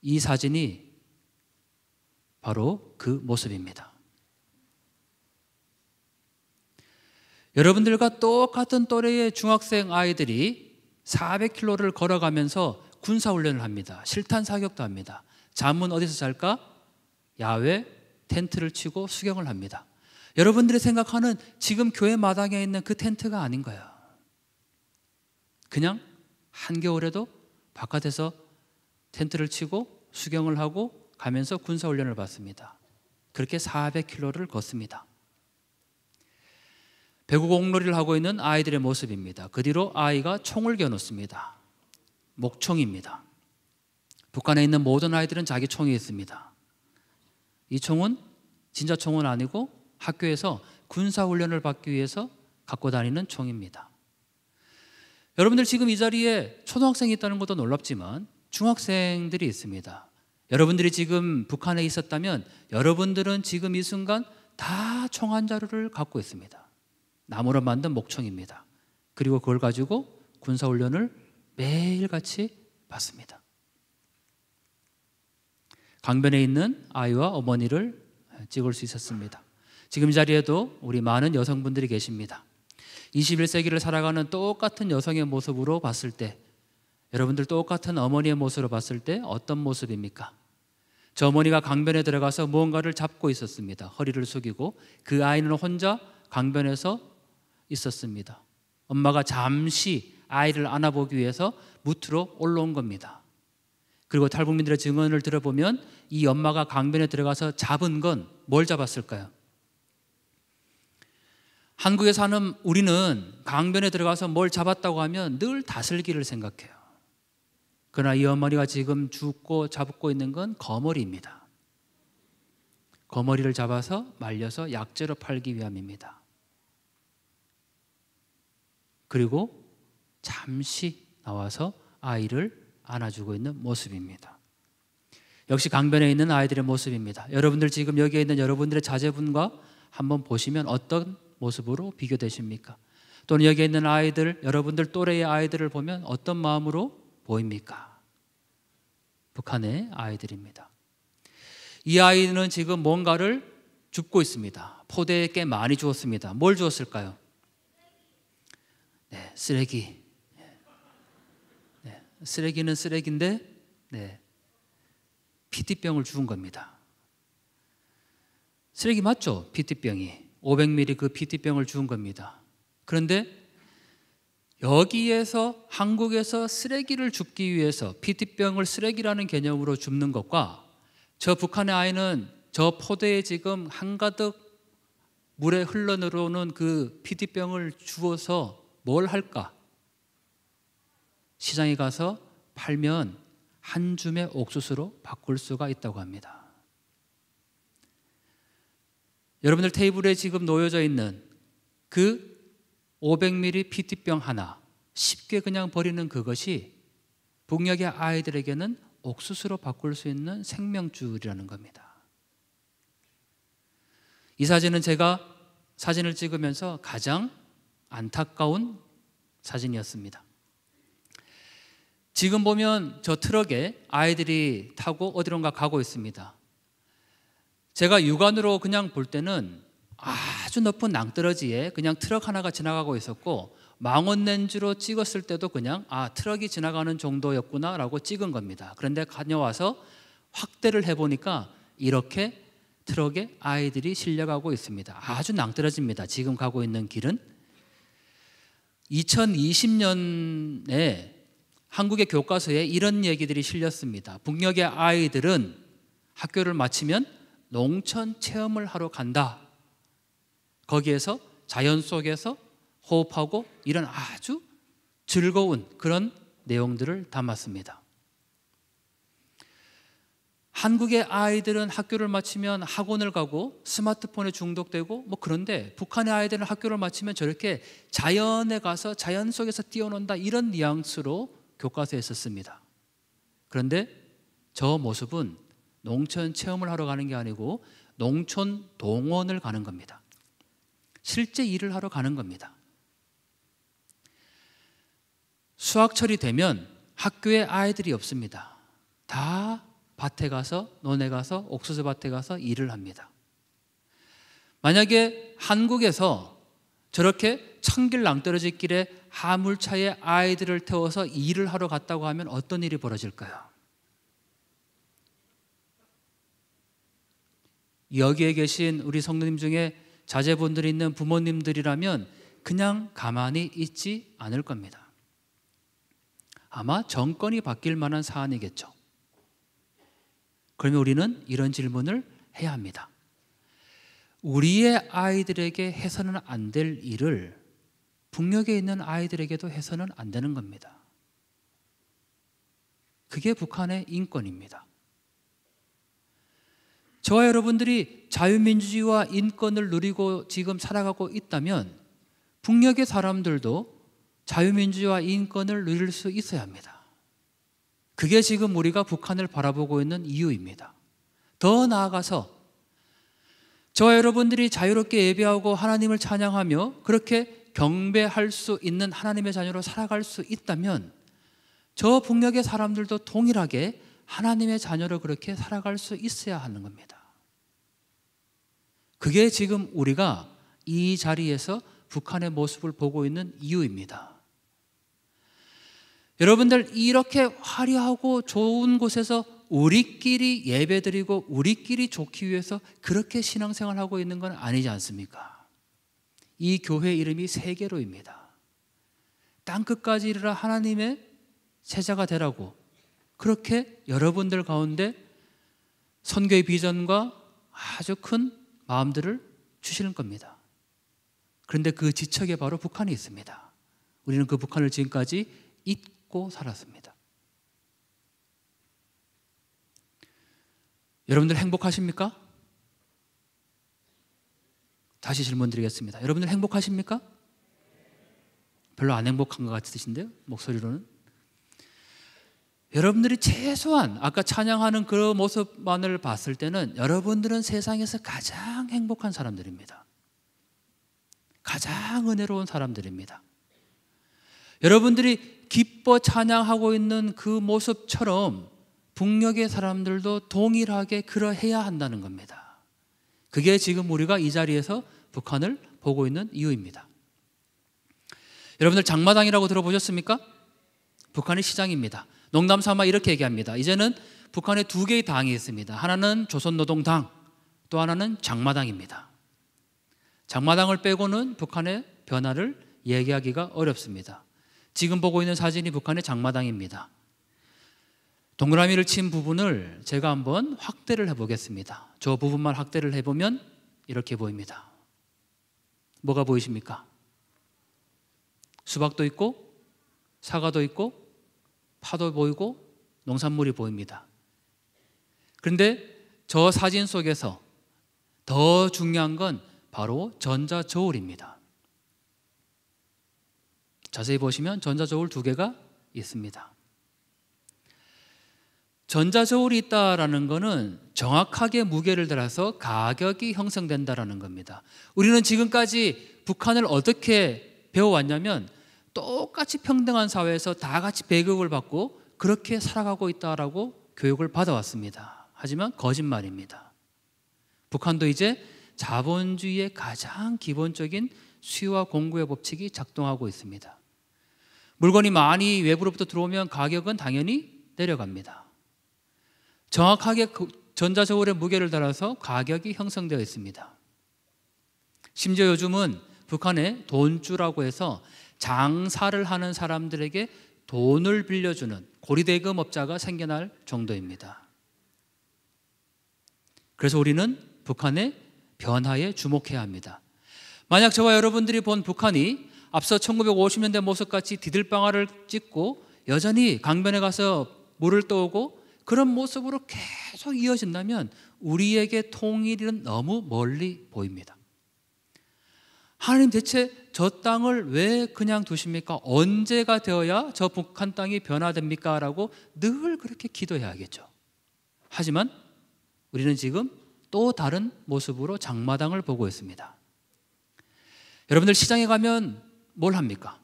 이 사진이 바로 그 모습입니다. 여러분들과 똑같은 또래의 중학생 아이들이 400km를 걸어가면서 군사훈련을 합니다. 실탄 사격도 합니다. 잠은 어디서 잘까? 야외 텐트를 치고 수경을 합니다. 여러분들이 생각하는 지금 교회 마당에 있는 그 텐트가 아닌 거예요. 그냥 한겨울에도 바깥에서 텐트를 치고 수경을 하고 가면서 군사훈련을 받습니다. 그렇게 400km를 걷습니다. 배구공놀이를 하고 있는 아이들의 모습입니다. 그 뒤로 아이가 총을 겨누습니다. 목총입니다. 북한에 있는 모든 아이들은 자기 총이 있습니다. 이 총은 진짜 총은 아니고 학교에서 군사훈련을 받기 위해서 갖고 다니는 총입니다. 여러분들 지금 이 자리에 초등학생이 있다는 것도 놀랍지만 중학생들이 있습니다. 여러분들이 지금 북한에 있었다면 여러분들은 지금 이 순간 다 총 한 자루를 갖고 있습니다. 나무로 만든 목총입니다. 그리고 그걸 가지고 군사훈련을 매일같이 받습니다. 강변에 있는 아이와 어머니를 찍을 수 있었습니다. 지금 이 자리에도 우리 많은 여성분들이 계십니다. 21세기를 살아가는 똑같은 여성의 모습으로 봤을 때, 여러분들 똑같은 어머니의 모습으로 봤을 때 어떤 모습입니까? 저 어머니가 강변에 들어가서 무언가를 잡고 있었습니다. 허리를 숙이고 그 아이는 혼자 강변에서 있었습니다. 엄마가 잠시 아이를 안아보기 위해서 무트로 올라온 겁니다. 그리고 탈북민들의 증언을 들어보면 이 엄마가 강변에 들어가서 잡은 건 뭘 잡았을까요? 한국에 사는 우리는 강변에 들어가서 뭘 잡았다고 하면 늘 다슬기를 생각해요. 그러나 이 어머니가 지금 죽고 잡고 있는 건 거머리입니다. 거머리를 잡아서 말려서 약재로 팔기 위함입니다. 그리고 잠시 나와서 아이를 안아주고 있는 모습입니다. 역시 강변에 있는 아이들의 모습입니다. 여러분들 지금 여기에 있는 여러분들의 자제분과 한번 보시면 어떤 모습으로 비교되십니까? 또는 여기에 있는 아이들, 여러분들 또래의 아이들을 보면 어떤 마음으로 보입니까? 북한의 아이들입니다. 이 아이는 지금 뭔가를 줍고 있습니다. 포대에 꽤 많이 주었습니다. 뭘 주었을까요? 네, 쓰레기. 네, 쓰레기는 쓰레기인데 PT병을 주운 겁니다. 쓰레기 맞죠? PT병이 500ml 그 PT병을 주운 겁니다. 그런데 여기에서 한국에서 쓰레기를 줍기 위해서 PT병을 쓰레기라는 개념으로 줍는 것과 저 북한의 아이는 저 포대에 지금 한가득 물에 흘러내려오는 그 PT병을 주워서 뭘 할까? 시장에 가서 팔면 한 줌의 옥수수로 바꿀 수가 있다고 합니다. 여러분들 테이블에 지금 놓여져 있는 그 500ml PT병 하나 쉽게 그냥 버리는 그것이 북녘의 아이들에게는 옥수수로 바꿀 수 있는 생명줄이라는 겁니다. 이 사진은 제가 사진을 찍으면서 가장 안타까운 사진이었습니다. 지금 보면 저 트럭에 아이들이 타고 어디론가 가고 있습니다. 제가 육안으로 그냥 볼 때는 아주 높은 낭떠러지에 그냥 트럭 하나가 지나가고 있었고, 망원 렌즈로 찍었을 때도 그냥 트럭이 지나가는 정도였구나 라고 찍은 겁니다. 그런데 다녀와서 확대를 해보니까 이렇게 트럭에 아이들이 실려가고 있습니다. 아주 낭떠러집니다. 지금 가고 있는 길은. 2020년에 한국의 교과서에 이런 얘기들이 실렸습니다. 북녘의 아이들은 학교를 마치면 농촌 체험을 하러 간다. 거기에서 자연 속에서 호흡하고 이런 아주 즐거운 그런 내용들을 담았습니다. 한국의 아이들은 학교를 마치면 학원을 가고 스마트폰에 중독되고 그런데 북한의 아이들은 학교를 마치면 저렇게 자연에 가서 자연 속에서 뛰어논다, 이런 뉘앙스로 교과서에 썼습니다. 그런데 저 모습은 농촌 체험을 하러 가는 게 아니고 농촌 동원을 가는 겁니다. 실제 일을 하러 가는 겁니다. 수학철이 되면 학교에 아이들이 없습니다. 다 밭에 가서, 논에 가서, 옥수수 밭에 가서 일을 합니다. 만약에 한국에서 저렇게 천길 낭떠러지 길에 화물차에 아이들을 태워서 일을 하러 갔다고 하면 어떤 일이 벌어질까요? 여기에 계신 우리 성도님 중에 자제분들이 있는 부모님들이라면 그냥 가만히 있지 않을 겁니다. 아마 정권이 바뀔 만한 사안이겠죠. 그러면 우리는 이런 질문을 해야 합니다. 우리의 아이들에게 해서는 안 될 일을 북녘에 있는 아이들에게도 해서는 안 되는 겁니다. 그게 북한의 인권입니다. 저와 여러분들이 자유민주주의와 인권을 누리고 지금 살아가고 있다면 북녘의 사람들도 자유민주주의와 인권을 누릴 수 있어야 합니다. 그게 지금 우리가 북한을 바라보고 있는 이유입니다. 더 나아가서 저와 여러분들이 자유롭게 예배하고 하나님을 찬양하며 그렇게 경배할 수 있는 하나님의 자녀로 살아갈 수 있다면 저 북녘의 사람들도 동일하게 하나님의 자녀로 그렇게 살아갈 수 있어야 하는 겁니다. 그게 지금 우리가 이 자리에서 북한의 모습을 보고 있는 이유입니다. 여러분들, 이렇게 화려하고 좋은 곳에서 우리끼리 예배드리고 우리끼리 좋기 위해서 그렇게 신앙생활하고 있는 건 아니지 않습니까? 이 교회 이름이 세계로입니다. 땅끝까지 이르러 하나님의 제자가 되라고 그렇게 여러분들 가운데 선교의 비전과 아주 큰 마음들을 주시는 겁니다. 그런데 그 지척에 바로 북한이 있습니다. 우리는 그 북한을 지금까지 잊고 살았습니다. 여러분들 행복하십니까? 다시 질문 드리겠습니다. 여러분들 행복하십니까? 별로 안 행복한 것 같으신데요, 목소리로는. 여러분들이 최소한 아까 찬양하는 그 모습만을 봤을 때는 여러분들은 세상에서 가장 행복한 사람들입니다. 가장 은혜로운 사람들입니다. 여러분들이 기뻐 찬양하고 있는 그 모습처럼 북녘의 사람들도 동일하게 그러해야 한다는 겁니다. 그게 지금 우리가 이 자리에서 북한을 보고 있는 이유입니다. 여러분들 장마당이라고 들어보셨습니까? 북한의 시장입니다. 농담 삼아 이렇게 얘기합니다. 이제는 북한에 두 개의 당이 있습니다. 하나는 조선노동당, 또 하나는 장마당입니다. 장마당을 빼고는 북한의 변화를 얘기하기가 어렵습니다. 지금 보고 있는 사진이 북한의 장마당입니다. 동그라미를 친 부분을 제가 한번 확대를 해보겠습니다. 저 부분만 확대를 해보면 이렇게 보입니다. 뭐가 보이십니까? 수박도 있고 사과도 있고 파도 보이고 농산물이 보입니다. 그런데 저 사진 속에서 더 중요한 건 바로 전자저울입니다. 자세히 보시면 전자저울 2개가 있습니다. 전자저울이 있다라는 것은 정확하게 무게를 달아서 가격이 형성된다라는 겁니다. 우리는 지금까지 북한을 어떻게 배워왔냐면 똑같이 평등한 사회에서 다 같이 배급을 받고 그렇게 살아가고 있다라고 교육을 받아왔습니다. 하지만 거짓말입니다. 북한도 이제 자본주의의 가장 기본적인 수요와 공급의 법칙이 작동하고 있습니다. 물건이 많이 외부로부터 들어오면 가격은 당연히 내려갑니다. 정확하게 전자저울의 무게를 달아서 가격이 형성되어 있습니다. 심지어 요즘은 북한에 돈주라고 해서 장사를 하는 사람들에게 돈을 빌려주는 고리대금업자가 생겨날 정도입니다. 그래서 우리는 북한의 변화에 주목해야 합니다. 만약 저와 여러분들이 본 북한이 앞서 1950년대 모습같이 디들방아를 찍고 여전히 강변에 가서 물을 떠오고 그런 모습으로 계속 이어진다면 우리에게 통일은 너무 멀리 보입니다. 하나님 대체 저 땅을 왜 그냥 두십니까? 언제가 되어야 저 북한 땅이 변화됩니까? 라고 늘 그렇게 기도해야겠죠. 하지만 우리는 지금 또 다른 모습으로 장마당을 보고 있습니다. 여러분들 시장에 가면 뭘 합니까?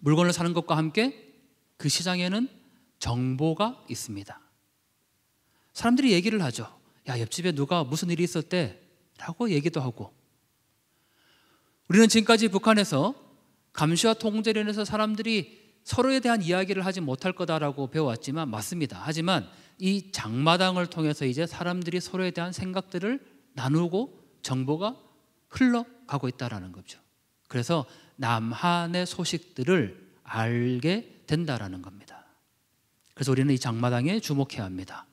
물건을 사는 것과 함께 그 시장에는 정보가 있습니다. 사람들이 얘기를 하죠. 야, 옆집에 누가 무슨 일이 있었대 라고 얘기도 하고, 우리는 지금까지 북한에서 감시와 통제로 인해서 사람들이 서로에 대한 이야기를 하지 못할 거다라고 배워왔지만 맞습니다. 하지만 이 장마당을 통해서 이제 사람들이 서로에 대한 생각들을 나누고 정보가 흘러가고 있다는 거죠. 그래서 남한의 소식들을 알게 된다는 겁니다. 그래서 우리는 이 장마당에 주목해야 합니다.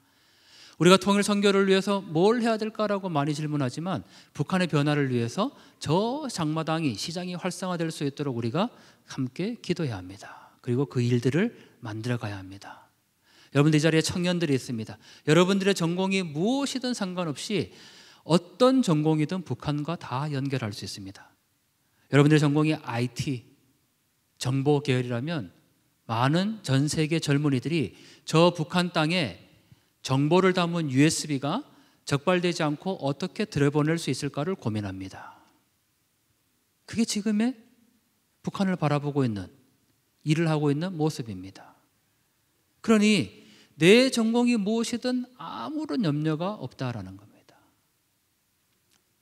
우리가 통일 선교를 위해서 뭘 해야 될까라고 많이 질문하지만 북한의 변화를 위해서 저 장마당이, 시장이 활성화될 수 있도록 우리가 함께 기도해야 합니다. 그리고 그 일들을 만들어가야 합니다. 여러분들 이 자리에 청년들이 있습니다. 여러분들의 전공이 무엇이든 상관없이 어떤 전공이든 북한과 다 연결할 수 있습니다. 여러분들의 전공이 IT, 정보 계열이라면 많은 전 세계 젊은이들이 저 북한 땅에 정보를 담은 USB가 적발되지 않고 어떻게 들여보낼 수 있을까를 고민합니다. 그게 지금의 북한을 바라보고 있는, 일을 하고 있는 모습입니다. 그러니 내 전공이 무엇이든 아무런 염려가 없다라는 겁니다.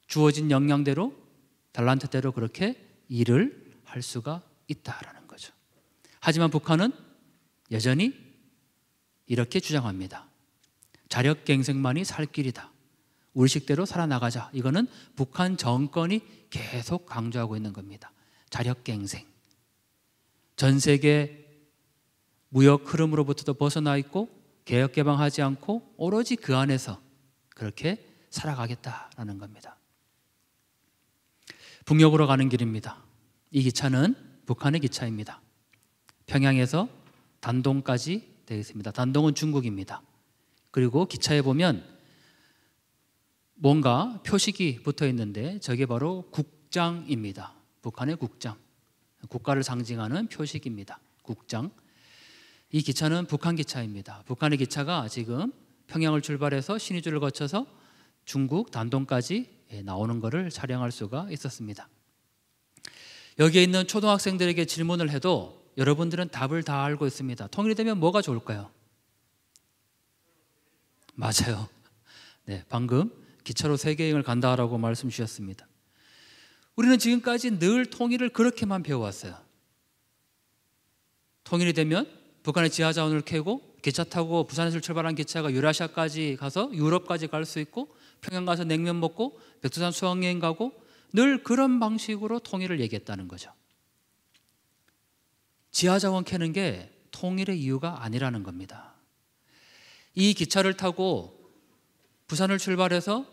주어진 역량대로, 달란트대로 그렇게 일을 할 수가 있다라는 거죠. 하지만 북한은 여전히 이렇게 주장합니다. 자력갱생만이 살 길이다. 우리 식대로 살아나가자. 이거는 북한 정권이 계속 강조하고 있는 겁니다. 자력갱생. 전 세계 무역 흐름으로부터도 벗어나 있고 개혁개방하지 않고 오로지 그 안에서 그렇게 살아가겠다라는 겁니다. 북녘으로 가는 길입니다. 이 기차는 북한의 기차입니다. 평양에서 단동까지 되어 있습니다. 단동은 중국입니다. 그리고 기차에 보면 뭔가 표식이 붙어 있는데 저게 바로 국장입니다. 북한의 국장. 국가를 상징하는 표식입니다. 국장. 이 기차는 북한 기차입니다. 북한의 기차가 지금 평양을 출발해서 신의주를 거쳐서 중국 단동까지 나오는 것을 촬영할 수가 있었습니다. 여기에 있는 초등학생들에게 질문을 해도 여러분들은 답을 다 알고 있습니다. 통일이 되면 뭐가 좋을까요? 맞아요. 네, 방금 기차로 세계여행을 간다라고 말씀 주셨습니다. 우리는 지금까지 늘 통일을 그렇게만 배워왔어요. 통일이 되면 북한의 지하자원을 캐고 기차 타고 부산에서 출발한 기차가 유라시아까지 가서 유럽까지 갈 수 있고 평양 가서 냉면 먹고 백두산 수학여행 가고 늘 그런 방식으로 통일을 얘기했다는 거죠. 지하자원 캐는 게 통일의 이유가 아니라는 겁니다. 이 기차를 타고 부산을 출발해서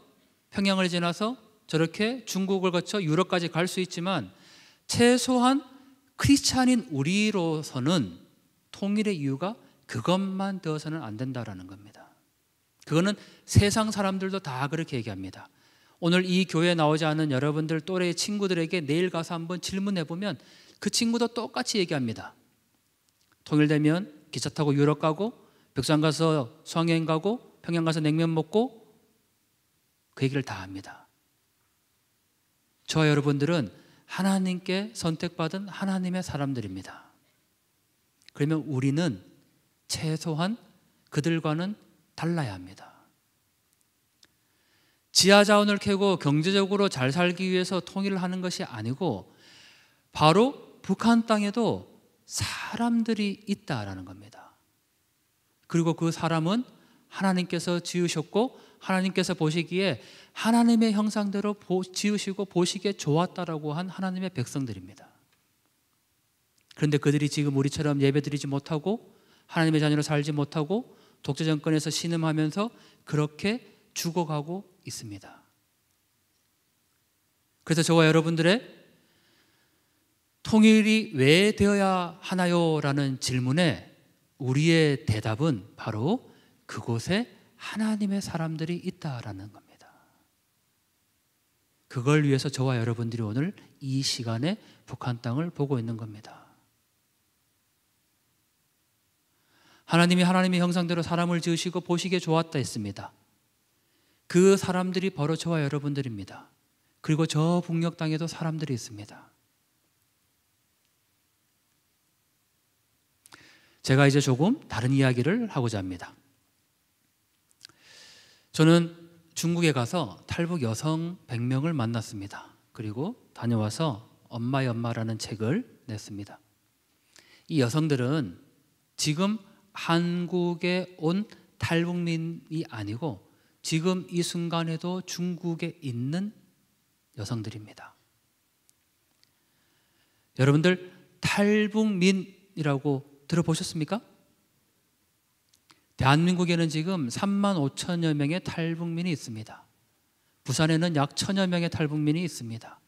평양을 지나서 저렇게 중국을 거쳐 유럽까지 갈 수 있지만 최소한 크리스찬인 우리로서는 통일의 이유가 그것만 되어서는 안 된다라는 겁니다. 그거는 세상 사람들도 다 그렇게 얘기합니다. 오늘 이 교회에 나오지 않은 여러분들 또래의 친구들에게 내일 가서 한번 질문해 보면 그 친구도 똑같이 얘기합니다. 통일되면 기차 타고 유럽 가고, 벽산 가서 수학여행 가고, 평양 가서 냉면 먹고, 그 얘기를 다 합니다. 저와 여러분들은 하나님께 선택받은 하나님의 사람들입니다. 그러면 우리는 최소한 그들과는 달라야 합니다. 지하 자원을 캐고 경제적으로 잘 살기 위해서 통일을 하는 것이 아니고 바로 북한 땅에도 사람들이 있다라는 겁니다. 그리고 그 사람은 하나님께서 지으셨고 하나님께서 보시기에 하나님의 형상대로 지으시고 보시기에 좋았다라고 한 하나님의 백성들입니다. 그런데 그들이 지금 우리처럼 예배드리지 못하고 하나님의 자녀로 살지 못하고 독재 정권에서 신음하면서 그렇게 죽어가고 있습니다. 그래서 저와 여러분들의 통일이 왜 되어야 하나요? 라는 질문에 우리의 대답은 바로 그곳에 하나님의 사람들이 있다라는 겁니다. 그걸 위해서 저와 여러분들이 오늘 이 시간에 북한 땅을 보고 있는 겁니다. 하나님이 하나님의 형상대로 사람을 지으시고 보시기에 좋았다 했습니다. 그 사람들이 바로 저와 여러분들입니다. 그리고 저 북녘 땅에도 사람들이 있습니다. 제가 이제 조금 다른 이야기를 하고자 합니다. 저는 중국에 가서 탈북 여성 100명을 만났습니다. 그리고 다녀와서 엄마의 엄마라는 책을 냈습니다. 이 여성들은 지금 한국에 온 탈북민이 아니고 지금 이 순간에도 중국에 있는 여성들입니다. 여러분들 탈북민이라고 들어보셨습니까? 대한민국에는 지금 3만 5천여 명의 탈북민이 있습니다. 부산에는 약 1,000여 명의 탈북민이 있습니다.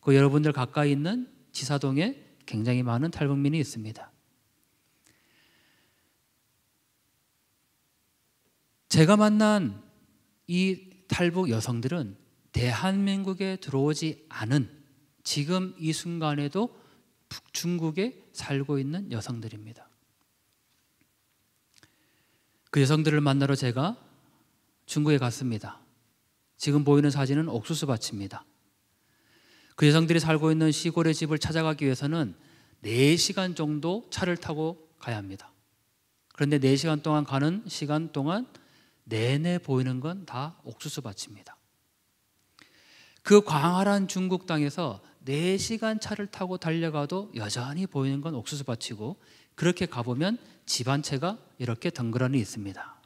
그 여러분들 가까이 있는 지사동에 굉장히 많은 탈북민이 있습니다. 제가 만난 이 탈북 여성들은 대한민국에 들어오지 않은 지금 이 순간에도 중국에 살고 있는 여성들입니다. 그 여성들을 만나러 제가 중국에 갔습니다. 지금 보이는 사진은 옥수수 밭입니다. 그 여성들이 살고 있는 시골의 집을 찾아가기 위해서는 4시간 정도 차를 타고 가야 합니다. 그런데 4시간 동안 가는 시간 동안 내내 보이는 건 다 옥수수 밭입니다. 그 광활한 중국 땅에서 4시간 차를 타고 달려가도 여전히 보이는 건 옥수수 밭이고 그렇게 가보면 집 한 채가 이렇게 덩그러니 있습니다.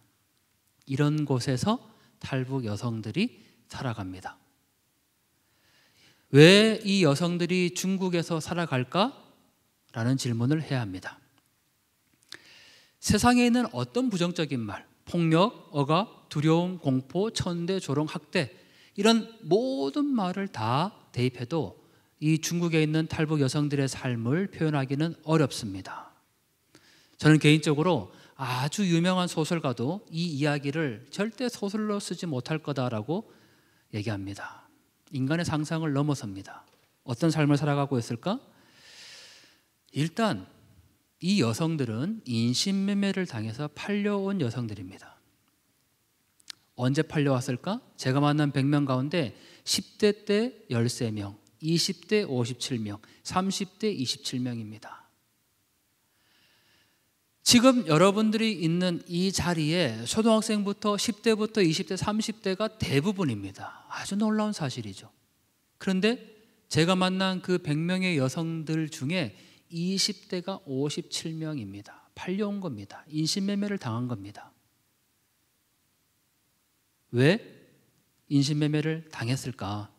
이런 곳에서 탈북 여성들이 살아갑니다. 왜 이 여성들이 중국에서 살아갈까? 라는 질문을 해야 합니다. 세상에 있는 어떤 부정적인 말, 폭력, 억압, 두려움, 공포, 천대, 조롱, 학대 이런 모든 말을 다 대입해도 이 중국에 있는 탈북 여성들의 삶을 표현하기는 어렵습니다. 저는 개인적으로 아주 유명한 소설가도 이 이야기를 절대 소설로 쓰지 못할 거다라고 얘기합니다. 인간의 상상을 넘어섭니다. 어떤 삶을 살아가고 있을까? 일단 이 여성들은 인신매매를 당해서 팔려온 여성들입니다. 언제 팔려왔을까? 제가 만난 100명 가운데 10대 때 13명, 20대 57명, 30대 27명입니다. 지금 여러분들이 있는 이 자리에 초등학생부터 10대부터 20대, 30대가 대부분입니다. 아주 놀라운 사실이죠. 그런데 제가 만난 그 100명의 여성들 중에 20대가 57명입니다. 팔려온 겁니다. 인신매매를 당한 겁니다. 왜 인신매매를 당했을까?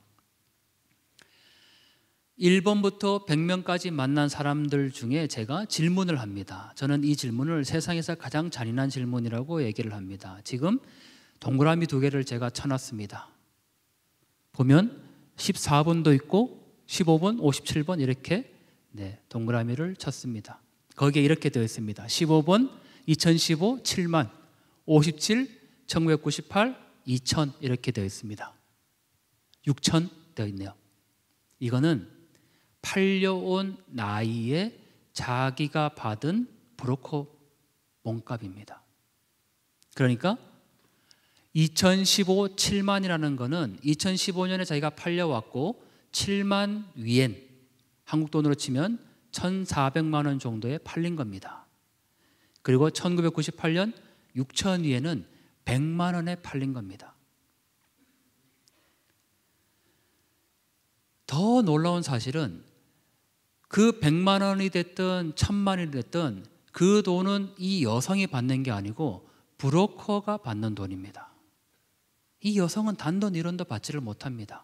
1번부터 100명까지 만난 사람들 중에 제가 질문을 합니다. 저는 이 질문을 세상에서 가장 잔인한 질문이라고 얘기를 합니다. 지금 동그라미 2개를 제가 쳐놨습니다. 보면 14번도 있고 15번, 57번 이렇게 동그라미를 쳤습니다. 거기에 이렇게 되어 있습니다. 15번 2015 7만, 57 1998 2000 이렇게 되어 있습니다. 6000 되어 있네요. 이거는 팔려온 나이에 자기가 받은 브로커 몸값입니다. 그러니까 2015 7만이라는 거는 2015년에 자기가 팔려왔고 7만 위엔, 한국 돈으로 치면 1,400만 원 정도에 팔린 겁니다. 그리고 1998년 6천 위에는 100만 원에 팔린 겁니다. 더 놀라운 사실은 그 100만 원이 됐든 1000만 원이 됐든 그 돈은 이 여성이 받는 게 아니고 브로커가 받는 돈입니다. 이 여성은 단돈 1원도 받지를 못합니다.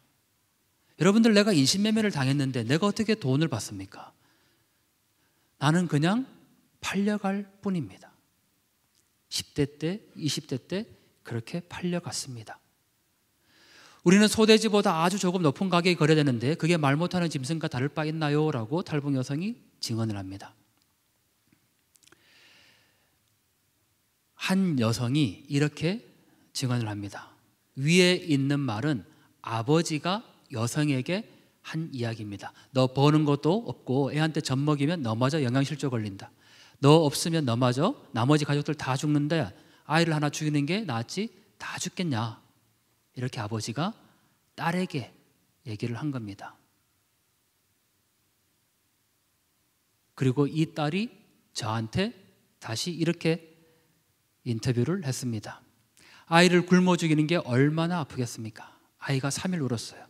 여러분들, 내가 인신매매를 당했는데 내가 어떻게 돈을 받습니까? 나는 그냥 팔려갈 뿐입니다. 10대 때, 20대 때 그렇게 팔려갔습니다. 우리는 소돼지보다 아주 조금 높은 가격에 거래되는데 그게 말 못하는 짐승과 다를 바 있나요? 라고 탈북 여성이 증언을 합니다. 한 여성이 이렇게 증언을 합니다. 위에 있는 말은 아버지가 여성에게 한 이야기입니다. 너 버는 것도 없고 애한테 젖 먹이면 넘어져 영양실조 걸린다. 너 없으면 넘어져 나머지 가족들 다 죽는데 아이를 하나 죽이는 게 낫지 다 죽겠냐. 이렇게 아버지가 딸에게 얘기를 한 겁니다. 그리고 이 딸이 저한테 다시 이렇게 인터뷰를 했습니다. 아이를 굶어 죽이는 게 얼마나 아프겠습니까? 아이가 3일 울었어요.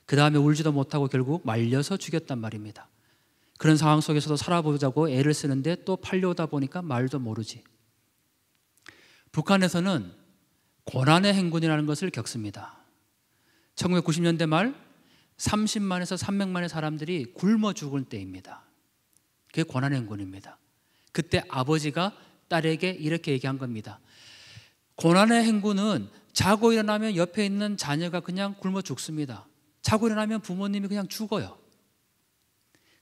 그 다음에 울지도 못하고 결국 말려서 죽였단 말입니다. 그런 상황 속에서도 살아보자고 애를 쓰는데 또 팔려오다 보니까 말도 모르지. 북한에서는 고난의 행군이라는 것을 겪습니다. 1990년대 말 30만에서 300만의 사람들이 굶어 죽을 때입니다. 그게 고난의 행군입니다. 그때 아버지가 딸에게 이렇게 얘기한 겁니다. 고난의 행군은 자고 일어나면 옆에 있는 자녀가 그냥 굶어 죽습니다. 자고 일어나면 부모님이 그냥 죽어요.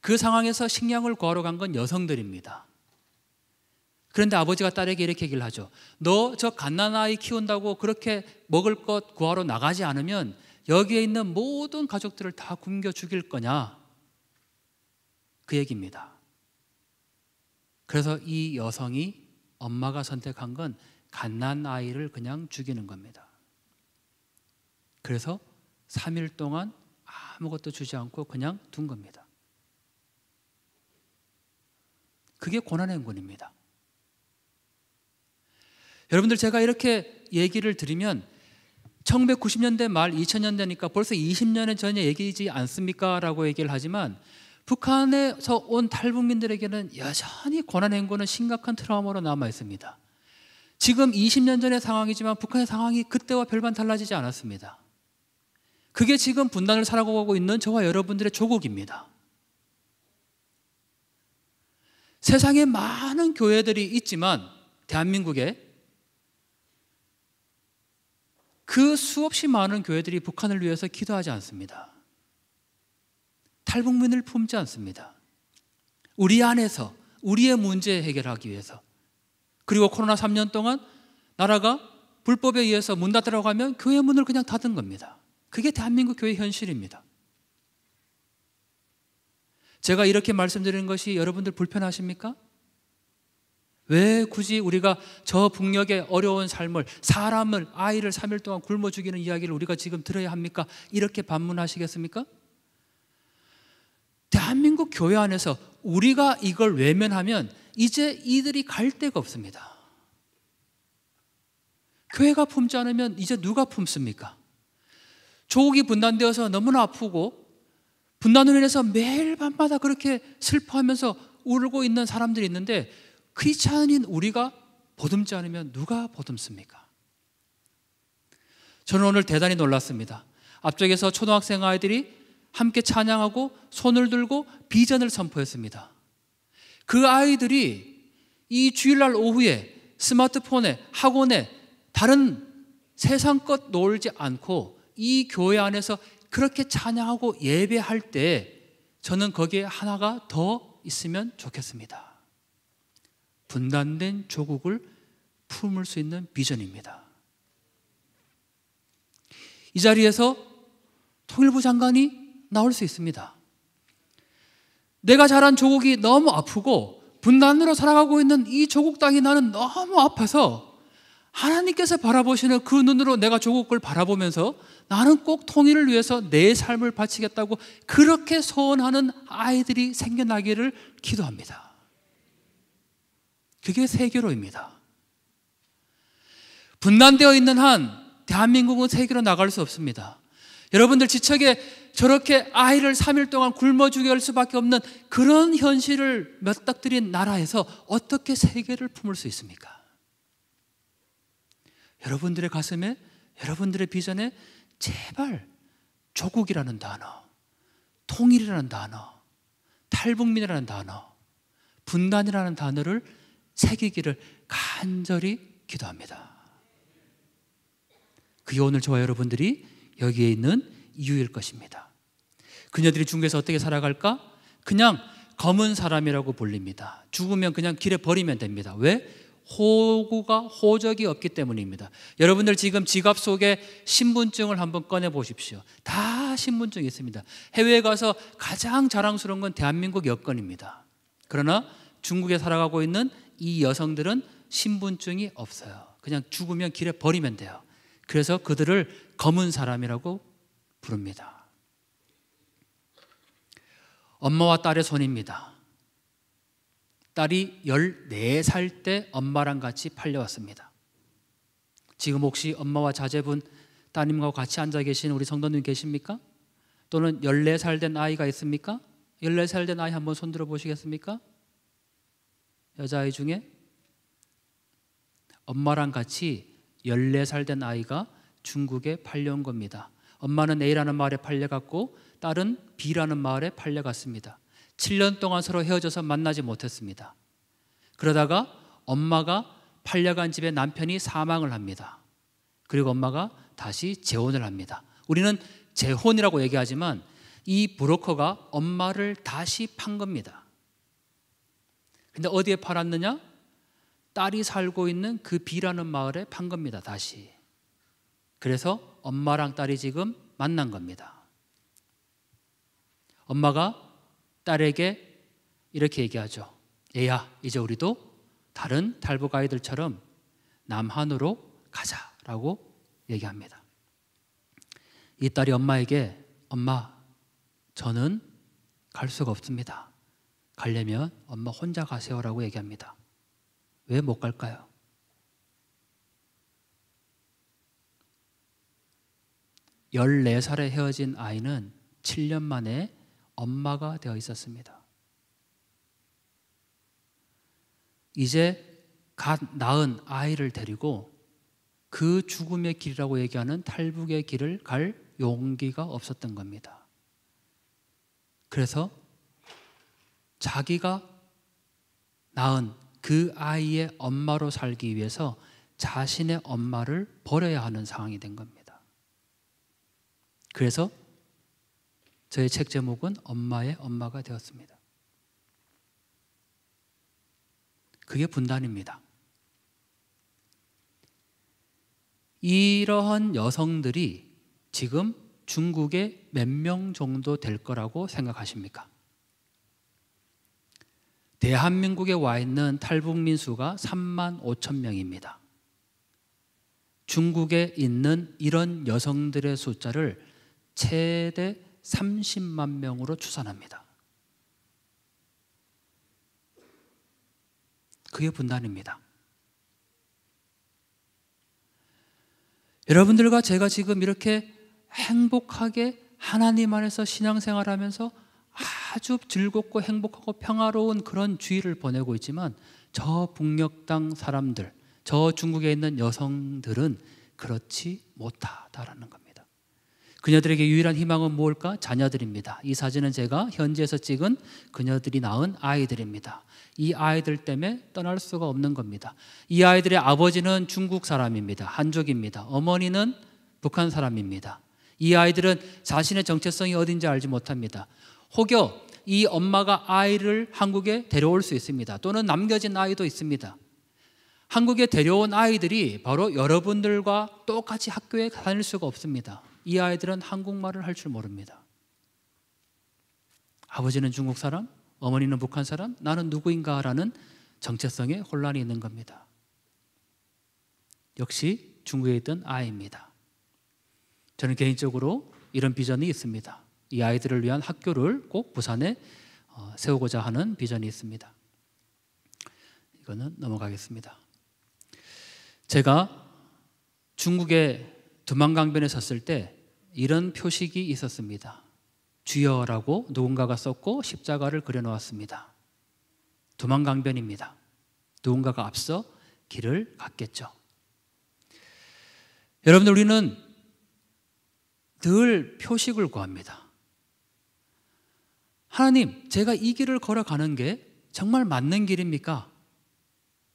그 상황에서 식량을 구하러 간 건 여성들입니다. 그런데 아버지가 딸에게 이렇게 얘기를 하죠. 너 저 갓난아이 키운다고 그렇게 먹을 것 구하러 나가지 않으면 여기에 있는 모든 가족들을 다 굶겨 죽일 거냐? 그 얘기입니다. 그래서 이 여성이 엄마가 선택한 건 갓난아이를 그냥 죽이는 겁니다. 그래서 3일 동안 아무것도 주지 않고 그냥 둔 겁니다. 그게 고난의 행군입니다. 여러분들, 제가 이렇게 얘기를 드리면 1990년대 말 2000년대니까 벌써 20년 전의 얘기이지 않습니까? 라고 얘기를 하지만 북한에서 온 탈북민들에게는 여전히 고난의 행군은 심각한 트라우마로 남아 있습니다. 지금 20년 전의 상황이지만 북한의 상황이 그때와 별반 달라지지 않았습니다. 그게 지금 분단을 살아가고 있는 저와 여러분들의 조국입니다. 세상에 많은 교회들이 있지만 대한민국에 그 수없이 많은 교회들이 북한을 위해서 기도하지 않습니다. 탈북민을 품지 않습니다. 우리 안에서 우리의 문제 해결하기 위해서. 그리고 코로나 3년 동안 나라가 불법에 의해서 문 닫으라고 하면 교회 문을 그냥 닫은 겁니다. 그게 대한민국 교회 현실입니다. 제가 이렇게 말씀드리는 것이 여러분들 불편하십니까? 왜 굳이 우리가 저 북녘의 어려운 삶을, 사람을, 아이를 3일 동안 굶어 죽이는 이야기를 우리가 지금 들어야 합니까? 이렇게 반문하시겠습니까? 대한민국 교회 안에서 우리가 이걸 외면하면 이제 이들이 갈 데가 없습니다. 교회가 품지 않으면 이제 누가 품습니까? 조국이 분단되어서 너무나 아프고 분단으로 인해서 매일 밤마다 그렇게 슬퍼하면서 울고 있는 사람들이 있는데 크리스찬인 우리가 보듬지 않으면 누가 보듬습니까? 저는 오늘 대단히 놀랐습니다. 앞쪽에서 초등학생 아이들이 함께 찬양하고 손을 들고 비전을 선포했습니다. 그 아이들이 이 주일날 오후에 스마트폰에, 학원에 다른 세상 것 놀지 않고 이 교회 안에서 그렇게 찬양하고 예배할 때 저는 거기에 하나가 더 있으면 좋겠습니다. 분단된 조국을 품을 수 있는 비전입니다. 이 자리에서 통일부 장관이 나올 수 있습니다. 내가 자란 조국이 너무 아프고 분단으로 살아가고 있는 이 조국 땅이 나는 너무 아파서 하나님께서 바라보시는 그 눈으로 내가 조국을 바라보면서 나는 꼭 통일을 위해서 내 삶을 바치겠다고 그렇게 소원하는 아이들이 생겨나기를 기도합니다. 그게 세계로입니다. 분단되어 있는 한 대한민국은 세계로 나갈 수 없습니다. 여러분들 지척에 저렇게 아이를 3일 동안 굶어 죽일 수밖에 없는 그런 현실을 맞닥뜨린 나라에서 어떻게 세계를 품을 수 있습니까? 여러분들의 가슴에, 여러분들의 비전에 제발 조국이라는 단어, 통일이라는 단어, 탈북민이라는 단어, 분단이라는 단어를 새기기를 간절히 기도합니다. 그게 오늘 저와 여러분들이 여기에 있는 이유일 것입니다. 그녀들이 중국에서 어떻게 살아갈까? 그냥 검은 사람이라고 불립니다. 죽으면 그냥 길에 버리면 됩니다. 왜? 호구가 호적이 없기 때문입니다. 여러분들 지금 지갑 속에 신분증을 한번 꺼내 보십시오. 다 신분증이 있습니다. 해외에 가서 가장 자랑스러운 건 대한민국 여권입니다. 그러나 중국에 살아가고 있는 이 여성들은 신분증이 없어요. 그냥 죽으면 길에 버리면 돼요. 그래서 그들을 검은 사람이라고 부릅니다. 엄마와 딸의 손입니다. 딸이 14살 때 엄마랑 같이 팔려왔습니다. 지금 혹시 엄마와 자제분 따님과 같이 앉아 계신 우리 성도님 계십니까? 또는 14살 된 아이가 있습니까? 14살 된 아이 한번 손들어 보시겠습니까? 여자아이 중에 엄마랑 같이 14살 된 아이가 중국에 팔려온 겁니다. 엄마는 A라는 마을에 팔려갔고 딸은 B라는 마을에 팔려갔습니다. 7년 동안 서로 헤어져서 만나지 못했습니다. 그러다가 엄마가 팔려간 집에 남편이 사망을 합니다. 그리고 엄마가 다시 재혼을 합니다. 우리는 재혼이라고 얘기하지만 이 브로커가 엄마를 다시 판 겁니다. 근데 어디에 팔았느냐? 딸이 살고 있는 그 B라는 마을에 판 겁니다. 다시. 그래서 엄마랑 딸이 지금 만난 겁니다. 엄마가 딸에게 이렇게 얘기하죠. 얘야, 이제 우리도 다른 탈북 아이들처럼 남한으로 가자라고 얘기합니다. 이 딸이 엄마에게 엄마, 저는 갈 수가 없습니다. 가려면 엄마 혼자 가세요라고 얘기합니다. 왜 못 갈까요? (14살에) 헤어진 아이는 7년 만에 엄마가 되어 있었습니다. 이제 갓 낳은 아이를 데리고 그 죽음의 길이라고 얘기하는 탈북의 길을 갈 용기가 없었던 겁니다. 그래서 자기가 낳은 그 아이의 엄마로 살기 위해서 자신의 엄마를 버려야 하는 상황이 된 겁니다. 그래서 저의 책 제목은 엄마의 엄마가 되었습니다. 그게 분단입니다. 이러한 여성들이 지금 중국에 몇 명 정도 될 거라고 생각하십니까? 대한민국에 와 있는 탈북민 수가 3만 5천 명입니다. 중국에 있는 이런 여성들의 숫자를 최대 30만 명으로 추산합니다. 그게 분단입니다. 여러분들과 제가 지금 이렇게 행복하게 하나님 안에서 신앙생활하면서 아주 즐겁고 행복하고 평화로운 그런 주일을 보내고 있지만 저 북녘 땅 사람들, 저 중국에 있는 여성들은 그렇지 못하다라는 겁니다. 그녀들에게 유일한 희망은 무엇일까? 자녀들입니다. 이 사진은 제가 현지에서 찍은 그녀들이 낳은 아이들입니다. 이 아이들 때문에 떠날 수가 없는 겁니다. 이 아이들의 아버지는 중국 사람입니다. 한족입니다. 어머니는 북한 사람입니다. 이 아이들은 자신의 정체성이 어딘지 알지 못합니다. 혹여 이 엄마가 아이를 한국에 데려올 수 있습니다. 또는 남겨진 아이도 있습니다. 한국에 데려온 아이들이 바로 여러분들과 똑같이 학교에 다닐 수가 없습니다. 이 아이들은 한국말을 할 줄 모릅니다. 아버지는 중국 사람, 어머니는 북한 사람, 나는 누구인가라는 정체성에 혼란이 있는 겁니다. 역시 중국에 있던 아이입니다. 저는 개인적으로 이런 비전이 있습니다. 이 아이들을 위한 학교를 꼭 부산에 세우고자 하는 비전이 있습니다. 이거는 넘어가겠습니다. 제가 중국의 두만강변에 섰을 때 이런 표식이 있었습니다. 주여라고 누군가가 썼고 십자가를 그려놓았습니다. 두만강변입니다. 누군가가 앞서 길을 갔겠죠. 여러분들, 우리는 늘 표식을 구합니다. 하나님, 제가 이 길을 걸어가는 게 정말 맞는 길입니까?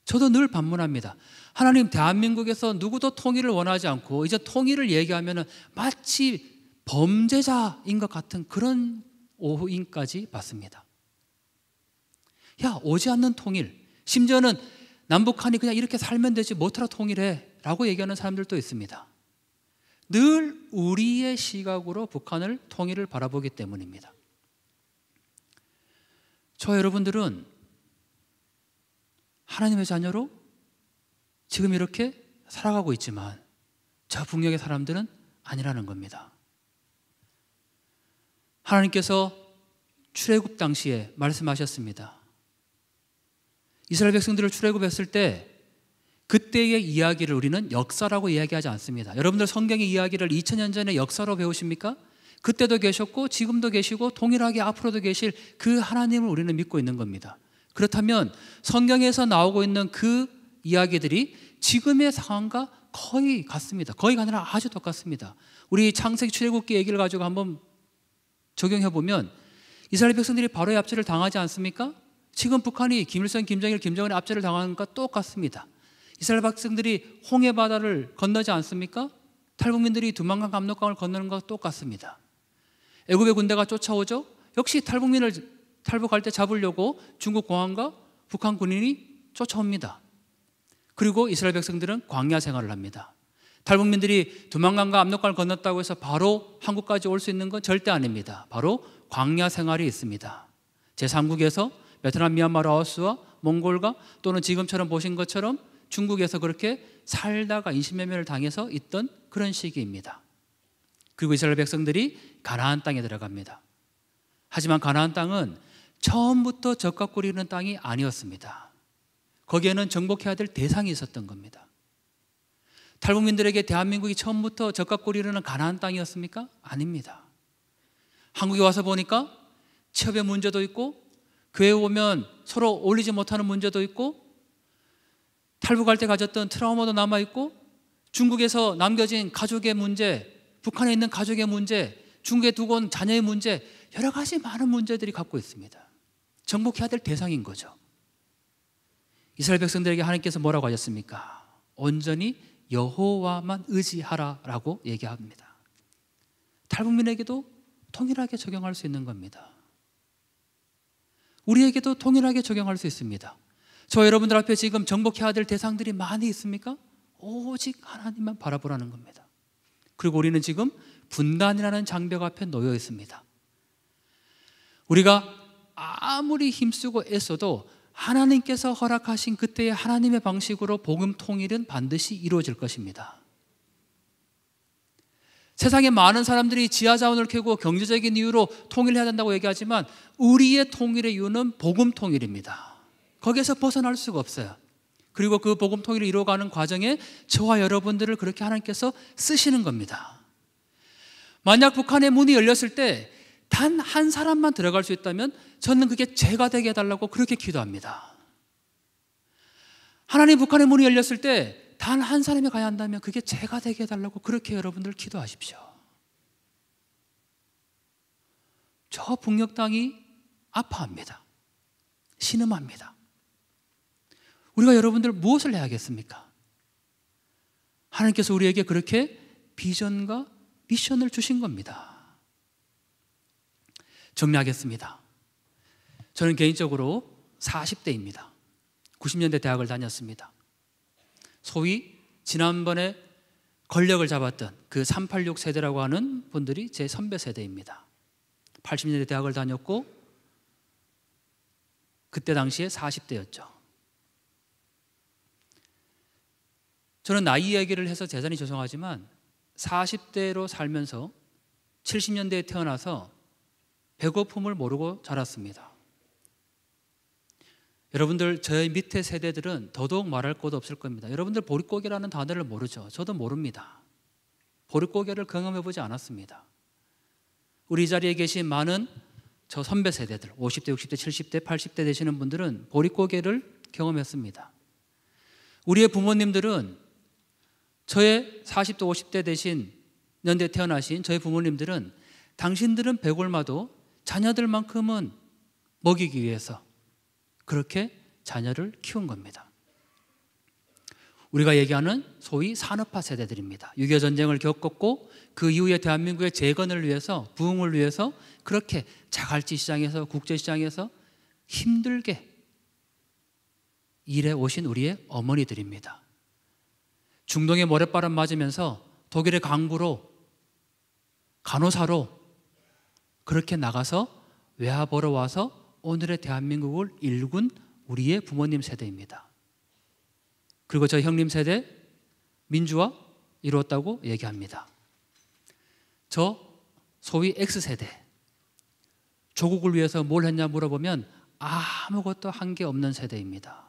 저도 늘 반문합니다. 하나님, 대한민국에서 누구도 통일을 원하지 않고 이제 통일을 얘기하면 마치 범죄자인 것 같은 그런 오인까지 받습니다. 야, 오지 않는 통일, 심지어는 남북한이 그냥 이렇게 살면 되지 못하러 통일해 라고 얘기하는 사람들도 있습니다. 늘 우리의 시각으로 북한을 통일을 바라보기 때문입니다. 저 여러분들은 하나님의 자녀로 지금 이렇게 살아가고 있지만 저 북녘의 사람들은 아니라는 겁니다. 하나님께서 출애굽 당시에 말씀하셨습니다. 이스라엘 백성들을 출애굽했을 때 그때의 이야기를 우리는 역사라고 이야기하지 않습니다. 여러분들 성경의 이야기를 2000년 전의 역사로 배우십니까? 그때도 계셨고 지금도 계시고 동일하게 앞으로도 계실 그 하나님을 우리는 믿고 있는 겁니다. 그렇다면 성경에서 나오고 있는 그 이야기들이 지금의 상황과 거의 같습니다. 거의가 아니라 아주 똑같습니다. 우리 창세기 출애굽기 얘기를 가지고 한번 적용해 보면 이스라엘 백성들이 바로의 압제를 당하지 않습니까? 지금 북한이 김일성, 김정일, 김정은의 압제를 당하는 것과 똑같습니다. 이스라엘 백성들이 홍해 바다를 건너지 않습니까? 탈북민들이 두만강 압록강을 건너는 것과 똑같습니다. 애굽의 군대가 쫓아오죠. 역시 탈북민을 탈북할 때 잡으려고 중국 공안과 북한 군인이 쫓아옵니다. 그리고 이스라엘 백성들은 광야 생활을 합니다. 탈북민들이 두만강과 압록강을 건넜다고 해서 바로 한국까지 올 수 있는 건 절대 아닙니다. 바로 광야 생활이 있습니다. 제3국에서 베트남, 미얀마, 라오스와 몽골과 또는 지금처럼 보신 것처럼 중국에서 그렇게 살다가 인신매매를 당해서 있던 그런 시기입니다. 그리고 이스라엘 백성들이 가나안 땅에 들어갑니다. 하지만 가나안 땅은 처음부터 적과 꿀이는 땅이 아니었습니다. 거기에는 정복해야 될 대상이 있었던 겁니다. 탈북민들에게 대한민국이 처음부터 적과 꿀이는 가나안 땅이었습니까? 아닙니다. 한국에 와서 보니까 취업의 문제도 있고 교회에 오면 서로 어울리지 못하는 문제도 있고 탈북할 때 가졌던 트라우마도 남아있고 중국에서 남겨진 가족의 문제, 북한에 있는 가족의 문제, 중국에 두고 온 자녀의 문제, 여러 가지 많은 문제들이 갖고 있습니다. 정복해야 될 대상인 거죠. 이스라엘 백성들에게 하나님께서 뭐라고 하셨습니까? 온전히 여호와만 의지하라라고 얘기합니다. 탈북민에게도 동일하게 적용할 수 있는 겁니다. 우리에게도 동일하게 적용할 수 있습니다. 저 여러분들 앞에 지금 정복해야 될 대상들이 많이 있습니까? 오직 하나님만 바라보라는 겁니다. 그리고 우리는 지금 분단이라는 장벽 앞에 놓여 있습니다. 우리가 아무리 힘쓰고 애써도 하나님께서 허락하신 그때의 하나님의 방식으로 복음 통일은 반드시 이루어질 것입니다. 세상에 많은 사람들이 지하자원을 캐고 경제적인 이유로 통일해야 된다고 얘기하지만 우리의 통일의 이유는 복음 통일입니다. 거기에서 벗어날 수가 없어요. 그리고 그 복음 통일을 이루어가는 과정에 저와 여러분들을 그렇게 하나님께서 쓰시는 겁니다. 만약 북한의 문이 열렸을 때 단 한 사람만 들어갈 수 있다면 저는 그게 제가 되게 해달라고 그렇게 기도합니다. 하나님 북한의 문이 열렸을 때 단 한 사람이 가야 한다면 그게 제가 되게 해달라고 그렇게 여러분들 기도하십시오. 저 북녘 땅이 아파합니다. 신음합니다. 우리가 여러분들 무엇을 해야겠습니까? 하나님께서 우리에게 그렇게 비전과 미션을 주신 겁니다. 정리하겠습니다. 저는 개인적으로 40대입니다. 90년대 대학을 다녔습니다. 소위 지난번에 권력을 잡았던 그 386 세대라고 하는 분들이 제 선배 세대입니다. 80년대 대학을 다녔고 그때 당시에 40대였죠. 저는 나이 이야기를 해서 대단히 죄송하지만 40대로 살면서 70년대에 태어나서 배고픔을 모르고 자랐습니다. 여러분들 저희 밑에 세대들은 더더욱 말할 것도 없을 겁니다. 여러분들 보릿고개라는 단어를 모르죠. 저도 모릅니다. 보릿고개를 경험해보지 않았습니다. 우리 자리에 계신 많은 저 선배 세대들 50대, 60대, 70대, 80대 되시는 분들은 보릿고개를 경험했습니다. 우리의 부모님들은 저의 40대, 50대 되신 연대에 태어나신 저희 부모님들은 당신들은 배골마도 자녀들만큼은 먹이기 위해서 그렇게 자녀를 키운 겁니다. 우리가 얘기하는 소위 산업화 세대들입니다. 6.25 전쟁을 겪었고 그 이후에 대한민국의 재건을 위해서, 부흥을 위해서 그렇게 자갈치 시장에서, 국제시장에서 힘들게 일해 오신 우리의 어머니들입니다. 중동의 모래바람 맞으면서 독일의 강부로, 간호사로 그렇게 나가서 외화보러 와서 오늘의 대한민국을 일군 우리의 부모님 세대입니다. 그리고 저 형님 세대 민주화 이루었다고 얘기합니다. 저 소위 X세대 조국을 위해서 뭘 했냐 물어보면 아무것도 한 게 없는 세대입니다.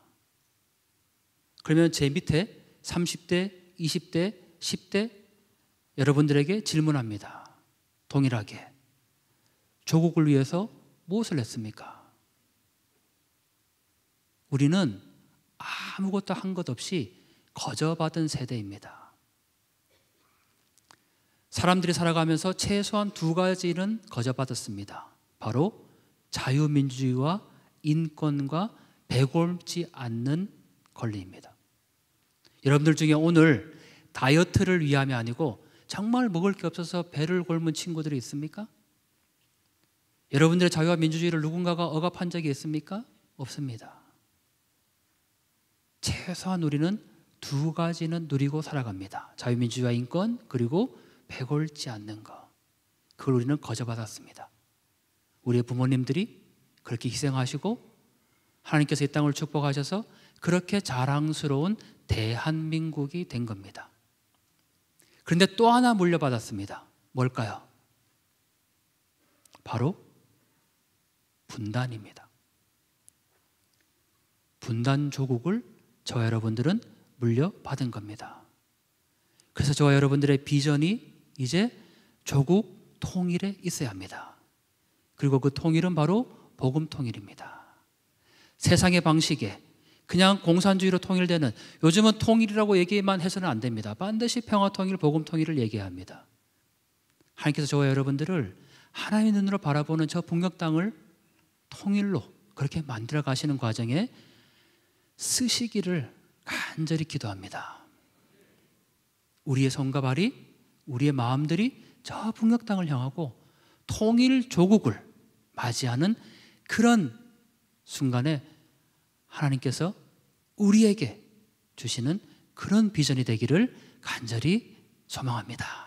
그러면 제 밑에 30대, 20대, 10대 여러분들에게 질문합니다. 동일하게 조국을 위해서 무엇을 했습니까? 우리는 아무것도 한 것 없이 거저받은 세대입니다. 사람들이 살아가면서 최소한 두 가지는 거저받았습니다. 바로 자유민주주의와 인권과 배골지 않는 권리입니다. 여러분들 중에 오늘 다이어트를 위함이 아니고 정말 먹을 게 없어서 배를 골문 친구들이 있습니까? 여러분들의 자유와 민주주의를 누군가가 억압한 적이 있습니까? 없습니다. 최소한 우리는 두 가지는 누리고 살아갑니다. 자유민주주의와 인권, 그리고 배골지 않는 것. 그걸 우리는 거저받았습니다. 우리의 부모님들이 그렇게 희생하시고 하나님께서 이 땅을 축복하셔서 그렇게 자랑스러운 대한민국이 된 겁니다. 그런데 또 하나 물려받았습니다. 뭘까요? 바로 분단입니다. 분단 조국을 저와 여러분들은 물려받은 겁니다. 그래서 저와 여러분들의 비전이 이제 조국 통일에 있어야 합니다. 그리고 그 통일은 바로 복음 통일입니다. 세상의 방식에 그냥 공산주의로 통일되는, 요즘은 통일이라고 얘기만 해서는 안 됩니다. 반드시 평화 통일, 복음 통일을 얘기해야 합니다. 하나님께서 저와 여러분들을 하나님의 눈으로 바라보는 저 북녘 땅을 통일로 그렇게 만들어 가시는 과정에 쓰시기를 간절히 기도합니다. 우리의 손과 발이, 우리의 마음들이 저 북녘 땅을 향하고 통일 조국을 맞이하는 그런 순간에 하나님께서 우리에게 주시는 그런 비전이 되기를 간절히 소망합니다.